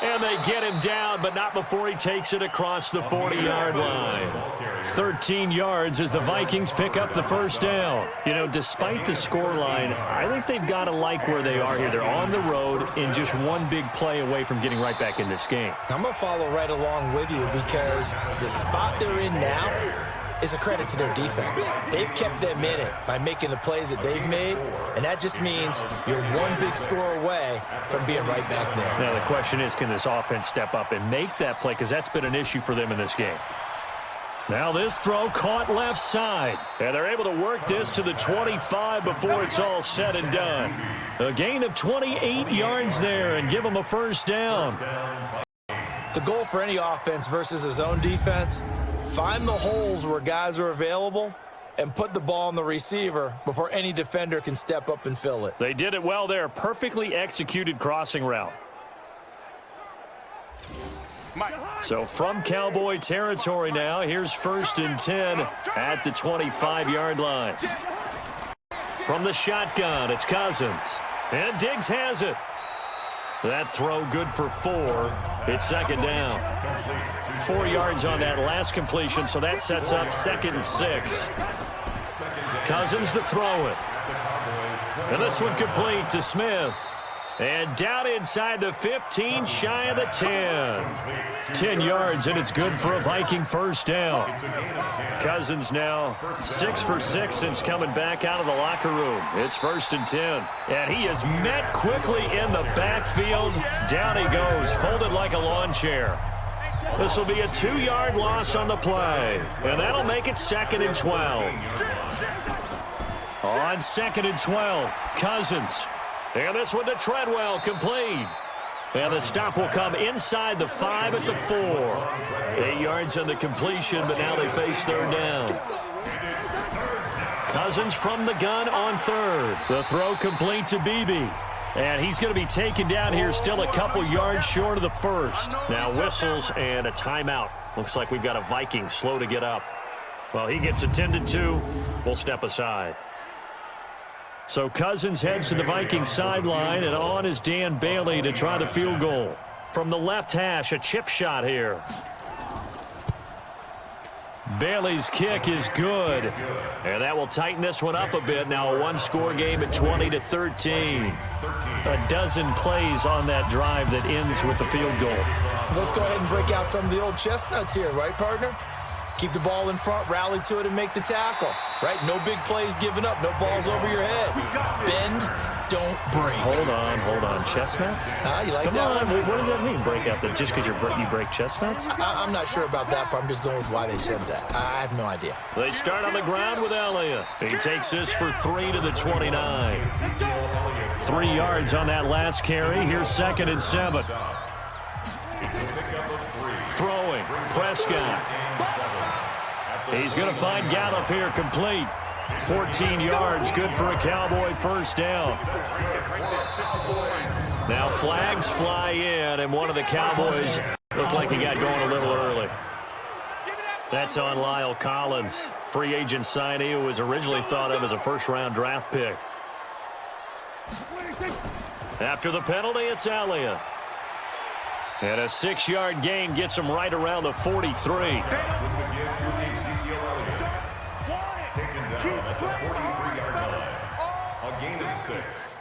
And they get him down, but not before he takes it across the 40-yard line. 13 yards as the Vikings pick up the 1st down. You know, despite the scoreline, I think they've got to like where they are here. They're on the road and just one big play away from getting right back in this game. I'm going to follow right along with you because the spot they're in now is a credit to their defense. They've kept them in it by making the plays that they've made, and that just means you're one big score away from being right back there. Now, the question is, can this offense step up and make that play? Because that's been an issue for them in this game. Now this throw caught left side. And they're able to work this to the 25 before it's all said and done. A gain of 28 yards there and give them a 1st down. The goal for any offense versus his own defense, find the holes where guys are available and put the ball on the receiver before any defender can step up and fill it. They did it well there. Perfectly executed crossing route. So from Cowboy territory now, here's 1st and 10 at the 25-yard line. From the shotgun, it's Cousins. And Diggs has it. That throw good for 4. It's 2nd down. 4 yards on that last completion, so that sets up 2nd and 6. Cousins to throw it. And this one complete to Smith. And down inside the 15, shy of the 10. 10 yards, and it's good for a Viking 1st down. Cousins now 6 for 6 since coming back out of the locker room. It's 1st and 10. And he is met quickly in the backfield. Down he goes, folded like a lawn chair. This will be a 2-yard loss on the play. And that'll make it 2nd and 12. On 2nd and 12, Cousins. And this one to Treadwell, complete. And the stop will come inside the 5 at the 4. 8 yards on the completion, but now they face 3rd down. Cousins from the gun on 3rd. The throw complete to Beebe. And he's going to be taken down here, still a couple yards short of the 1st. Now whistles and a timeout. Looks like we've got a Viking slow to get up. Well, he gets attended to. We'll step aside. So Cousins heads to the Vikings sideline, and on is Dan Bailey to try the field goal. From the left hash, a chip shot here. Bailey's kick is good. And that will tighten this one up a bit. Now a 1-score game at 20-13. A dozen plays on that drive that ends with the field goal. Let's go ahead and break out some of the old chestnuts here, right, partner? Keep the ball in front, rally to it, and make the tackle. Right? No big plays given up. No balls over your head. Bend, don't break. Hold on. Chestnuts? You like Come that on. one? What does that mean, break out? Just because you break chestnuts? I'm not sure about that, but I'm just going with why they said that. I have no idea. They start on the ground with Elliott. He takes this for 3 to the 29. 3 yards on that last carry. Here's 2nd and 7. Throwing. Prescott. He's going to find Gallup here, complete. 14 yards, good for a Cowboy 1st down. Now flags fly in, and one of the Cowboys looked like he got going a little early. That's on Lyle Collins, free agent signee who was originally thought of as a first-round draft pick. After the penalty, it's Elliott. And a 6-yard gain gets him right around the 43. Ezekiel Elliott. Taken down at the 43-yard line. A gain of 6.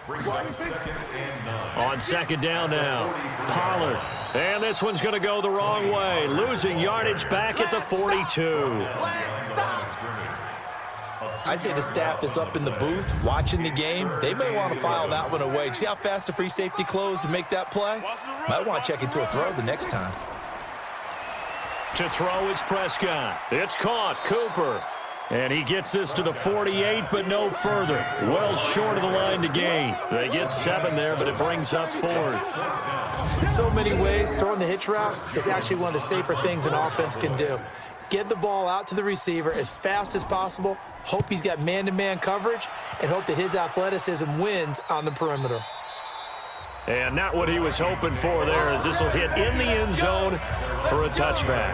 Brings up 2nd and 9. On 2nd down now, Pollard. And this one's going to go the wrong way. Losing yardage back at the 42. I'd say the staff that's up in the booth watching the game, they may want to file that one away. See how fast the free safety closed to make that play? Might want to check into a throw the next time. To throw is Prescott. It's caught. Cooper. And he gets this to the 48, but no further. Well short of the line to gain. They get 7 there, but it brings up 4th. In so many ways, throwing the hitch route is actually one of the safer things an offense can do. Get the ball out to the receiver as fast as possible, hope he's got man-to-man coverage, and hope that his athleticism wins on the perimeter. And not what he was hoping for there, as this will hit in the end zone for a touchback.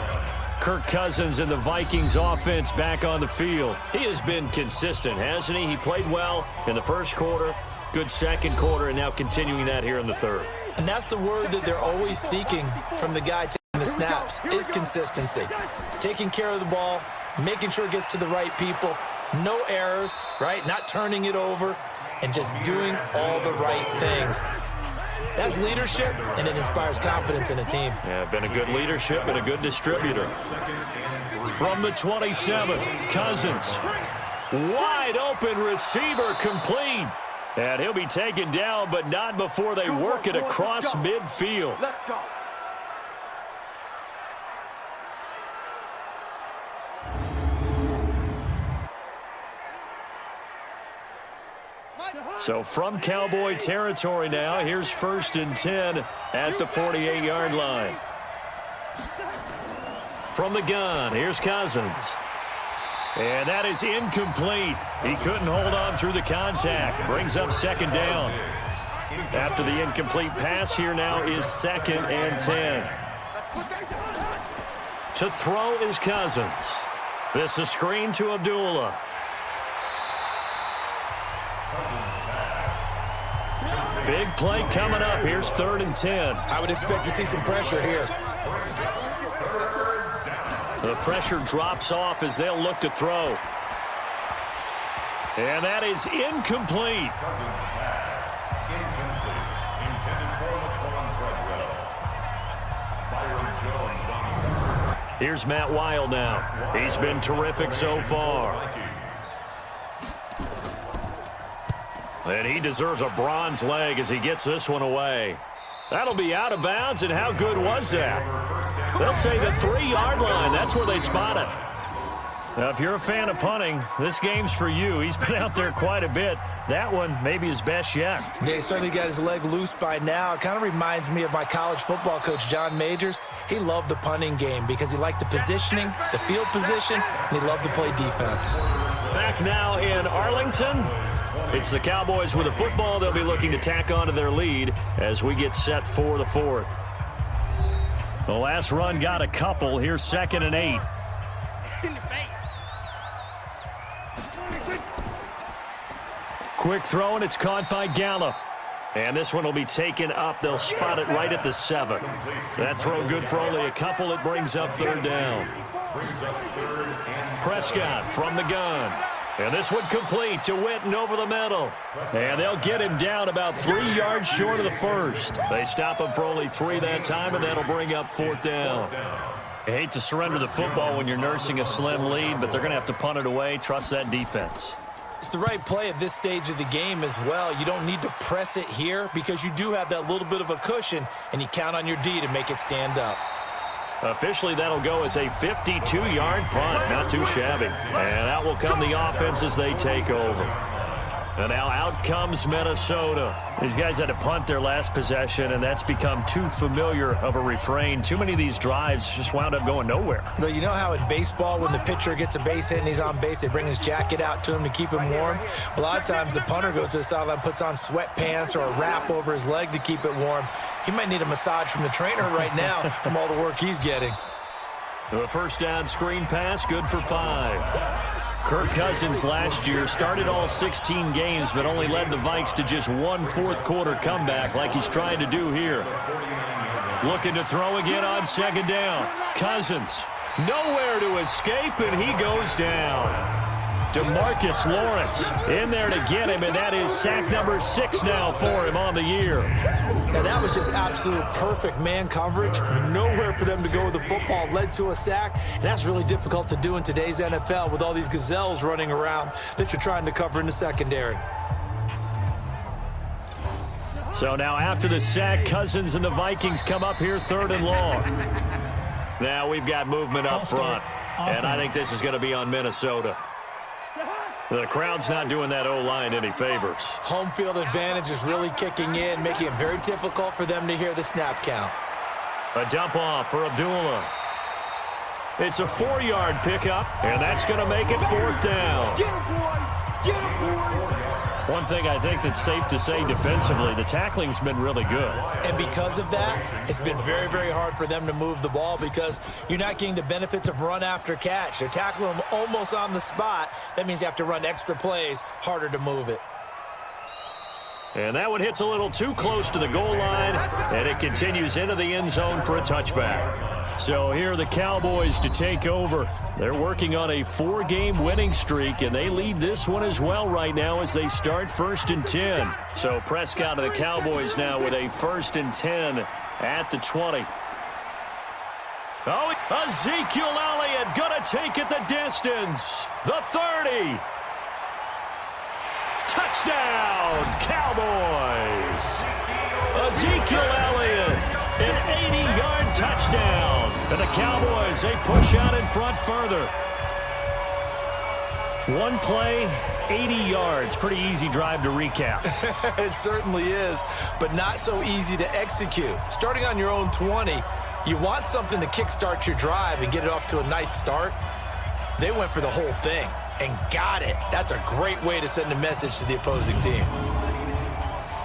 Kirk Cousins and the Vikings offense back on the field. He has been consistent, hasn't he? He played well in the first quarter, good second quarter, and now continuing that here in the third. And that's the word that they're always seeking from the guy taking the snaps, is consistency. Taking care of the ball, making sure it gets to the right people, no errors, right? Not turning it over, and just doing all the right things. That's leadership, and it inspires confidence in a team. Yeah, been a good leadership and a good distributor. From the 27, Cousins. Wide open receiver complete. And he'll be taken down, but not before they work it across midfield. Let's go. So from Cowboy territory now, here's 1st and 10 at the 48-yard line. From the gun, here's Cousins. And that is incomplete. He couldn't hold on through the contact. Brings up 2nd down. After the incomplete pass, here now is 2nd and 10. To throw is Cousins. This is a screen to Abdullah. Big play coming up. Here's 3rd and 10. I would expect to see some pressure here. The pressure drops off as they'll look to throw. And that is incomplete. Here's Matt Wild now. He's been terrific so far. And he deserves a bronze leg as he gets this one away. That'll be out of bounds, and how good was that? They'll say the 3-yard line. That's where they spot it. Now, if you're a fan of punting, this game's for you. He's been out there quite a bit. That one maybe his best yet. Yeah, he certainly got his leg loose by now. It kind of reminds me of my college football coach, John Majors. He loved the punting game because he liked the positioning, the field position, and he loved to play defense. Back now in Arlington. It's the Cowboys with a football. They'll be looking to tack on to their lead as we get set for the 4th. The last run got a couple. Here's 2nd and 8. Quick throw, and it's caught by Gallup. And this one will be taken up. They'll spot it right at the 7. That throw good for only a couple. It brings up 3rd down. Prescott from the gun. And this one complete to Witten over the middle. And they'll get him down about 3 yards short of the 1st. They stop him for only 3 that time, and that'll bring up 4th down. I hate to surrender the football when you're nursing a slim lead, but they're going to have to punt it away. Trust that defense. It's the right play at this stage of the game as well. You don't need to press it here because you do have that little bit of a cushion, and you count on your D to make it stand up. Officially, that'll go as a 52-yard punt. Not too shabby. And out will come the offense as they take over. And now out comes Minnesota. These guys had to punt their last possession, and that's become too familiar of a refrain. Too many of these drives just wound up going nowhere. But you know how in baseball, when the pitcher gets a base hit and he's on base, they bring his jacket out to him to keep him warm? A lot of times the punter goes to the sideline, puts on sweatpants or a wrap over his leg to keep it warm. He might need a massage from the trainer right now from all the work he's getting. The first down screen pass, good for 5. Kirk Cousins last year started all 16 games, but only led the Vikes to just one fourth-quarter comeback like he's trying to do here. Looking to throw again on second down. Cousins, nowhere to escape, and he goes down. DeMarcus Lawrence in there to get him, and that is sack number 6 now for him on the year. Now, that was just absolute perfect man coverage. Nowhere for them to go with the football. Led to a sack, and that's really difficult to do in today's NFL with all these gazelles running around that you're trying to cover in the secondary. So now after the sack, Cousins and the Vikings come up here 3rd and long. Now we've got movement up front, and I think this is going to be on Minnesota. The crowd's not doing that O-line any favors. Home field advantage is really kicking in, making it very difficult for them to hear the snap count. A dump off for Abdullah. It's a 4-yard pickup, and that's going to make it 4th down. Get him, boy! Get him, boy! One thing I think that's safe to say defensively, the tackling's been really good. And because of that, it's been very, very hard for them to move the ball because you're not getting the benefits of run after catch. They're tackling them almost on the spot. That means you have to run extra plays, harder to move it. And that one hits a little too close to the goal line, and it continues into the end zone for a touchback. So here are the Cowboys to take over. They're working on a 4-game winning streak, and they lead this one as well right now as they start 1st and 10. So Prescott and the Cowboys now with a 1st and 10 at the 20. Oh, Ezekiel Elliott going to take it the distance. The 30. Touchdown, Cowboys! Ezekiel Elliott, an 80-yard touchdown. And the Cowboys, they push out in front further. One play, 80 yards. Pretty easy drive to recap. It certainly is, but not so easy to execute. Starting on your own 20, you want something to kickstart your drive and get it off to a nice start. They went for the whole thing and got it. That's a great way to send a message to the opposing team.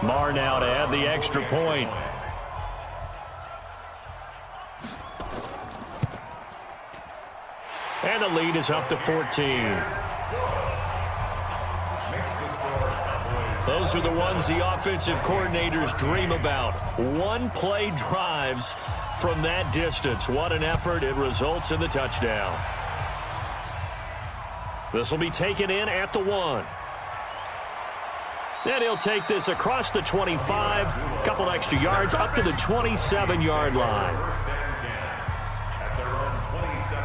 Marr now to add the extra point. And the lead is up to 14. Those are the ones the offensive coordinators dream about. One-play drives from that distance. What an effort. It results in the touchdown. This will be taken in at the 1. Then he'll take this across the 25, a couple extra yards, up to the 27-yard line.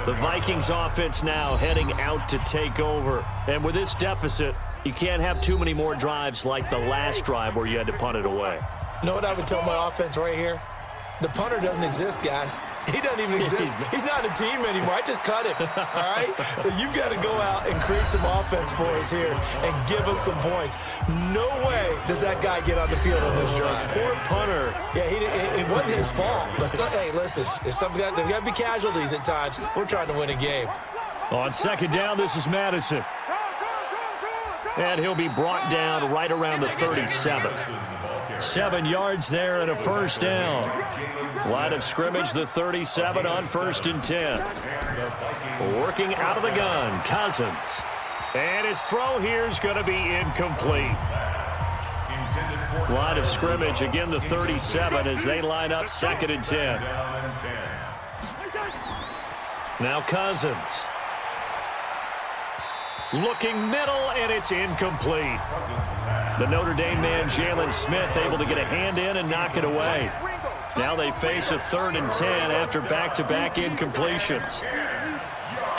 The Vikings offense now heading out to take over. And with this deficit, you can't have too many more drives like the last drive where you had to punt it away. You know what I would tell my offense right here? The punter doesn't exist, guys. He doesn't even exist. He's not a team anymore. I just cut him, all right? So you've got to go out and create some offense for us here and give us some points. No way does that guy get on the field on this drive. Poor punter. Yeah, it wasn't his fault. But, hey, listen, there's got to be casualties at times. We're trying to win a game. On second down, this is Madison. And he'll be brought down right around the 37. 7 yards there and a first down. Line of scrimmage, the 37 on 1st and 10. Working out of the gun, Cousins. And his throw here is going to be incomplete. Line of scrimmage, again the 37 as they line up 2nd and 10. Now Cousins. Looking middle, and it's incomplete. The Notre Dame man, Jalen Smith, able to get a hand in and knock it away. Now they face a 3rd and 10 after back-to-back incompletions.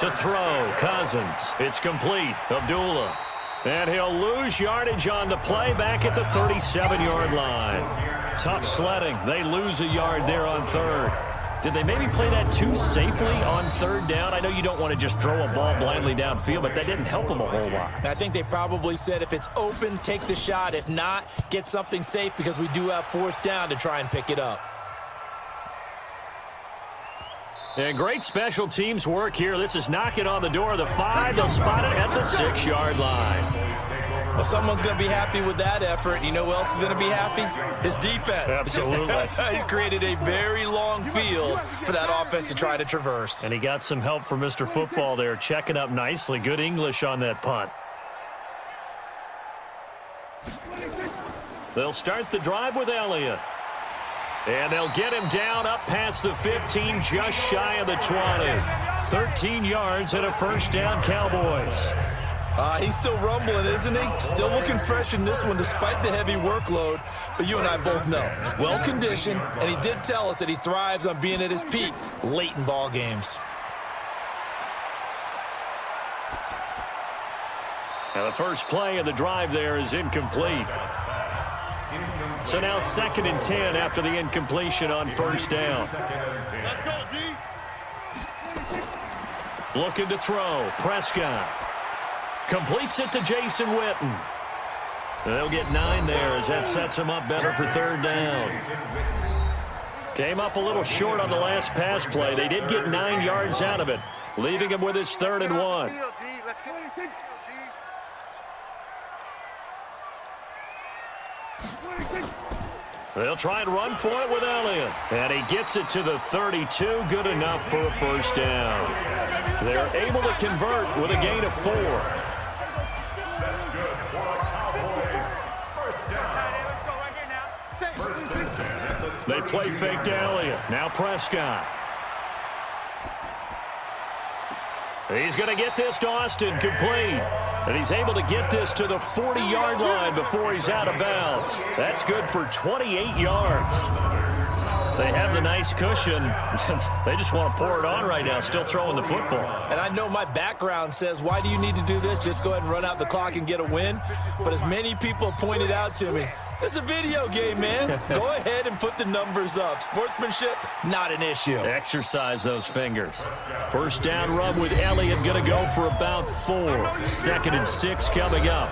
To throw, Cousins. It's complete. Abdullah. And he'll lose yardage on the play back at the 37-yard line. Tough sledding. They lose a yard there on 3rd. Did they maybe play that too safely on 3rd down? I know you don't want to just throw a ball blindly downfield, but that didn't help them a whole lot. I think they probably said if it's open, take the shot. If not, get something safe because we do have 4th down to try and pick it up. And great special teams work here. This is knocking on the door of the 5. They'll spot it at the 6-yard line. Well, someone's going to be happy with that effort. You know who else is going to be happy? His defense. Absolutely. He's created a very long field for that offense to try to traverse. And he got some help from Mr. Football there, checking up nicely. Good English on that punt. They'll start the drive with Elliott. And they'll get him down up past the 15, just shy of the 20. 13 yards and a first down, Cowboys. He's still rumbling, isn't he? Still looking fresh in this one despite the heavy workload. But you and I both know, well-conditioned, and he did tell us that he thrives on being at his peak late in ball games. Now the first play of the drive there is incomplete. So now 2nd and 10 after the incompletion on first down. Let's go, D. Looking to throw. Prescott completes it to Jason Witten. They'll get 9 there as that sets him up better for 3rd down. Came up a little short on the last pass play. They did get 9 yards out of it, leaving him with his 3rd and 1. They'll try and run for it with Elliott. And he gets it to the 32. Good enough for a first down. They're able to convert with a gain of 4. They play fake to Elliott. Now Prescott. He's going to get this to Austin complete. And he's able to get this to the 40-yard line before he's out of bounds. That's good for 28 yards. They have the nice cushion. They just want to pour it on right now, still throwing the football. And I know my background says, why do you need to do this? Just go ahead and run out the clock and get a win. But as many people have pointed out to me, it's a video game, man. Go ahead and put the numbers up. Sportsmanship, not an issue. Exercise those fingers. First down run with Elliott, going to go for about 4. 2nd and 6 coming up.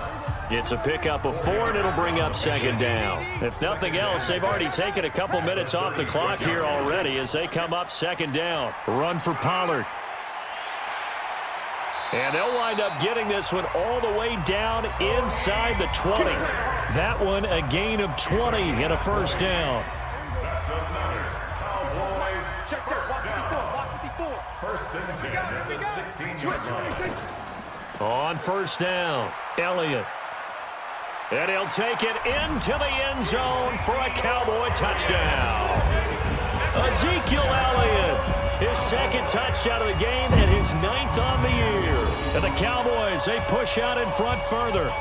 It's a pickup of 4, and it'll bring up 2nd down. If nothing else, they've already taken a couple minutes off the clock here already as they come up 2nd down. Run for Pollard. And they'll wind up getting this one all the way down inside the 20. That one a gain of 20 and a first down. On first down, Elliott. And he'll take it into the end zone for a Cowboy touchdown. Ezekiel Elliott, his 2nd touchdown of the game and his 9th on the year. And the Cowboys, they push out in front further.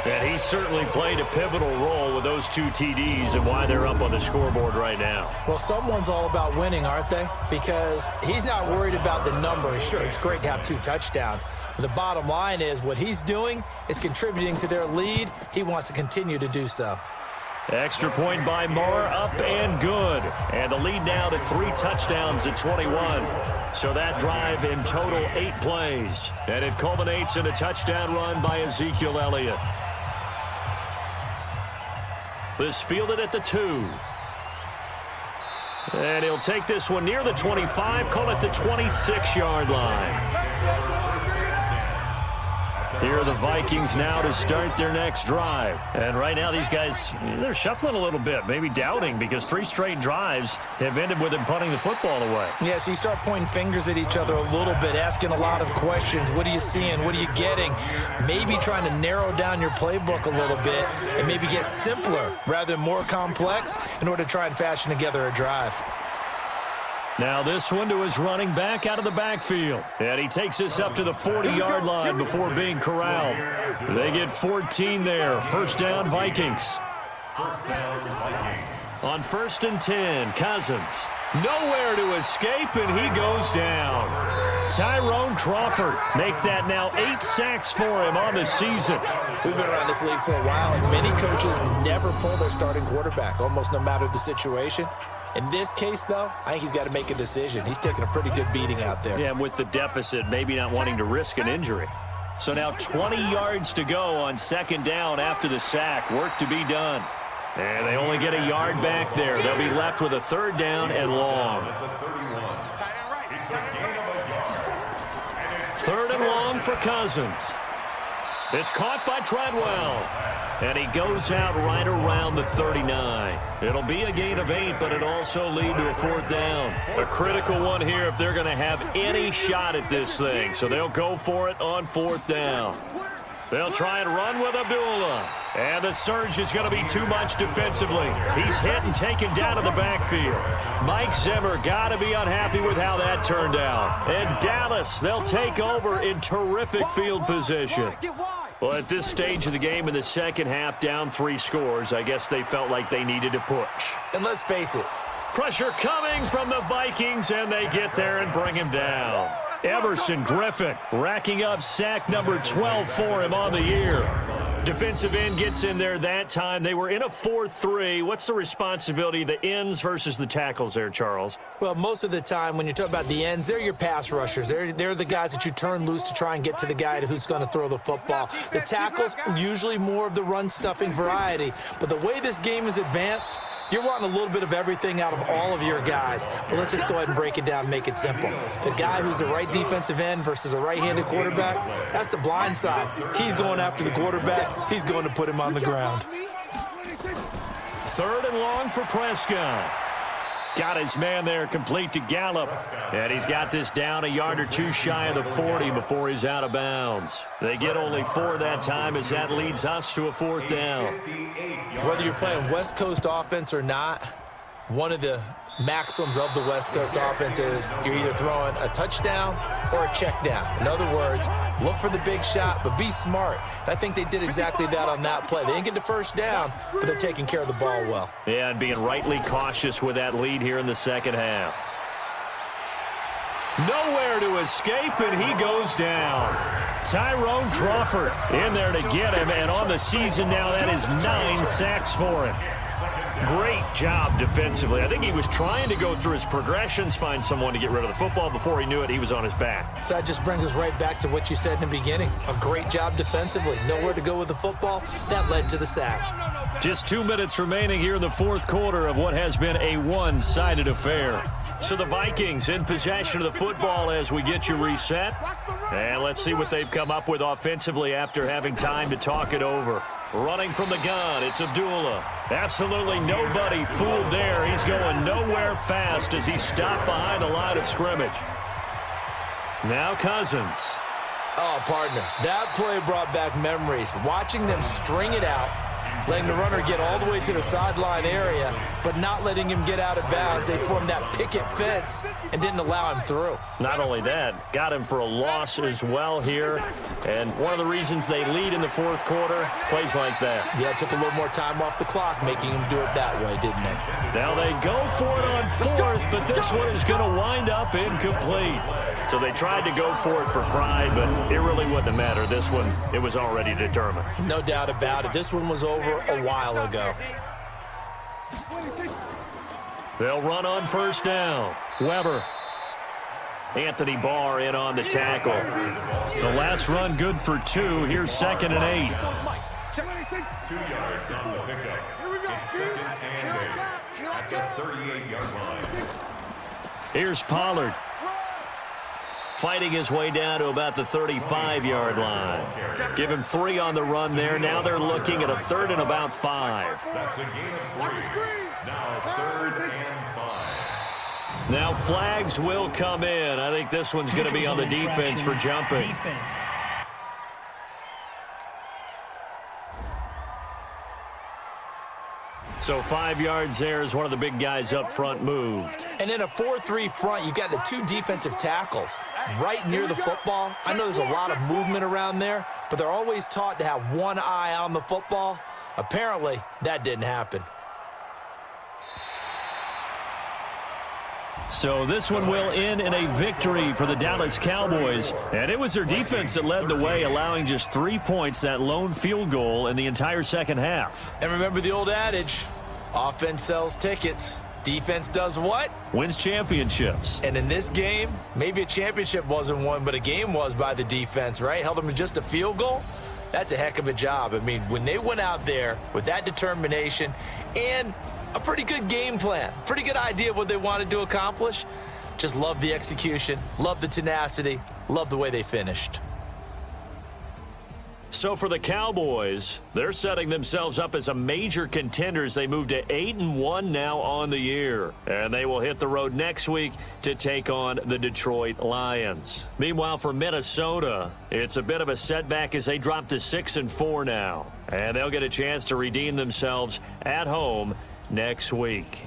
And he certainly played a pivotal role with those 2 TDs and why they're up on the scoreboard right now. Well, someone's all about winning, aren't they? Because he's not worried about the number. Sure, it's great to have 2 touchdowns. But the bottom line is what he's doing is contributing to their lead. He wants to continue to do so. Extra point by Moore, up and good. And the lead now to 3 touchdowns at 21. So that drive in total 8 plays. And it culminates in a touchdown run by Ezekiel Elliott. This fielded at the 2. And he'll take this one near the 25, call it the 26-yard line. Here are the Vikings now to start their next drive. And right now these guys, they're shuffling a little bit, maybe doubting, because 3 straight drives have ended with them punting the football away. Yeah, so you start pointing fingers at each other a little bit, asking a lot of questions. What are you seeing? What are you getting? Maybe trying to narrow down your playbook a little bit and maybe get simpler rather than more complex in order to try and fashion together a drive. Now this one to his running back out of the backfield. And he takes this up to the 40-yard line before being corralled. They get 14 there. First down, Vikings. On 1st and 10, Cousins. Nowhere to escape, and he goes down. Tyrone Crawford make that now 8 sacks for him on the season. We've been around this league for a while, and many coaches never pull their starting quarterback, almost no matter the situation. In this case, though, I think he's got to make a decision. He's taking a pretty good beating out there. Yeah, and with the deficit, maybe not wanting to risk an injury. So now 20 yards to go on 2nd down after the sack. Work to be done. And they only get a yard back there. They'll be left with a 3rd down and long. 3rd and long for Cousins. It's caught by Treadwell. And he goes out right around the 39. It'll be a gain of 8, but it'll also lead to a 4th down. A critical one here if they're going to have any shot at this thing. So they'll go for it on 4th down. They'll try and run with Abdullah. And the surge is going to be too much defensively. He's hit and taken down in the backfield. Mike Zimmer got to be unhappy with how that turned out. And Dallas, they'll take over in terrific field position. Well, at this stage of the game in the second half, down 3 scores, I guess they felt like they needed to push. And let's face it. Pressure coming from the Vikings, and they get there and bring him down. Everson Griffin racking up sack number 12 for him on the year. Defensive end gets in there that time. They were in a 4-3. What's the responsibility of the ends versus the tackles there, Charles? Well, most of the time when you talk about the ends, they're your pass rushers. They're the guys that you turn loose to try and get to the guy who's going to throw the football. The tackles, usually more of the run-stuffing variety. But the way this game is advanced, you're wanting a little bit of everything out of all of your guys. But let's just go ahead and break it down and make it simple. The guy who's the right defensive end versus a right-handed quarterback, that's the blind side. He's going after the quarterback. He's going to put him on the ground. 3rd and long for Prescott. Got his man there complete to Gallup. And he's got this down a yard or 2 shy of the 40 before he's out of bounds. They get only 4 that time as that leads us to a 4th down. Whether you're playing West Coast offense or not, one of the maxims of the West Coast offense is you're either throwing a touchdown or a check down. In other words, look for the big shot, but be smart. And I think they did exactly that on that play. They didn't get the first down, but they're taking care of the ball well. Yeah, and being rightly cautious with that lead here in the second half. Nowhere to escape, and he goes down. Tyrone Crawford in there to get him, and on the season now, that is 9 sacks for him. Great job defensively. I think he was trying to go through his progressions, find someone to get rid of the football. Before he knew it, he was on his back. So that just brings us right back to what you said in the beginning. A great job defensively. Nowhere to go with the football. That led to the sack. Just 2 minutes remaining here in the 4th quarter of what has been a one-sided affair. So the Vikings in possession of the football as we get you reset. And let's see what they've come up with offensively after having time to talk it over. Running from the gun, it's Abdullah. Absolutely nobody fooled there. He's going nowhere fast as he stopped behind the line of scrimmage. Now Cousins. Oh, partner, that play brought back memories. Watching them string it out, letting the runner get all the way to the sideline area, but not letting him get out of bounds. They formed that picket fence and didn't allow him through. Not only that, got him for a loss as well here. And one of the reasons they lead in the 4th quarter, plays like that. Yeah, it took a little more time off the clock, making him do it that way, didn't it? Now they go for it on 4th, but this one is going to wind up incomplete. So they tried to go for it for pride, but it really wouldn't have mattered. This one, it was already determined. No doubt about it. This one was over a while ago. They'll run on 1st down. Weber. Anthony Barr in on the tackle. The last run good for 2. Here's 2nd and 8. 2 yards on the pickup. It's 2nd and 8 at the 38-yard line. Here's Pollard. Fighting his way down to about the 35-yard line. Give him 3 on the run there. Now they're looking at a 3rd and about 5. That's a gain of 3. Now 3rd and 5. Now flags will come in. I think this one's going to be on the defense for jumping. Defense. So 5 yards there as one of the big guys up front moved. And in a 4-3 front, you got the 2 defensive tackles right near the football. I know there's a lot of movement around there, but they're always taught to have one eye on the football. Apparently, that didn't happen. So this one will end in a victory for the Dallas Cowboys. And it was their defense that led the way, allowing just 3 points, that lone field goal in the entire second half. And remember the old adage, offense sells tickets. Defense does what? Wins championships. And in this game, maybe a championship wasn't won, but a game was by the defense, right? Held them to just a field goal. That's a heck of a job. I mean, when they went out there with that determination and a pretty good game plan, pretty good idea of what they wanted to accomplish, just love the execution, love the tenacity, love the way they finished. So for the Cowboys, they're setting themselves up as a major contender as they move to 8-1 now on the year. And they will hit the road next week to take on the Detroit Lions. Meanwhile, for Minnesota, it's a bit of a setback as they drop to 6-4 now. And they'll get a chance to redeem themselves at home next week.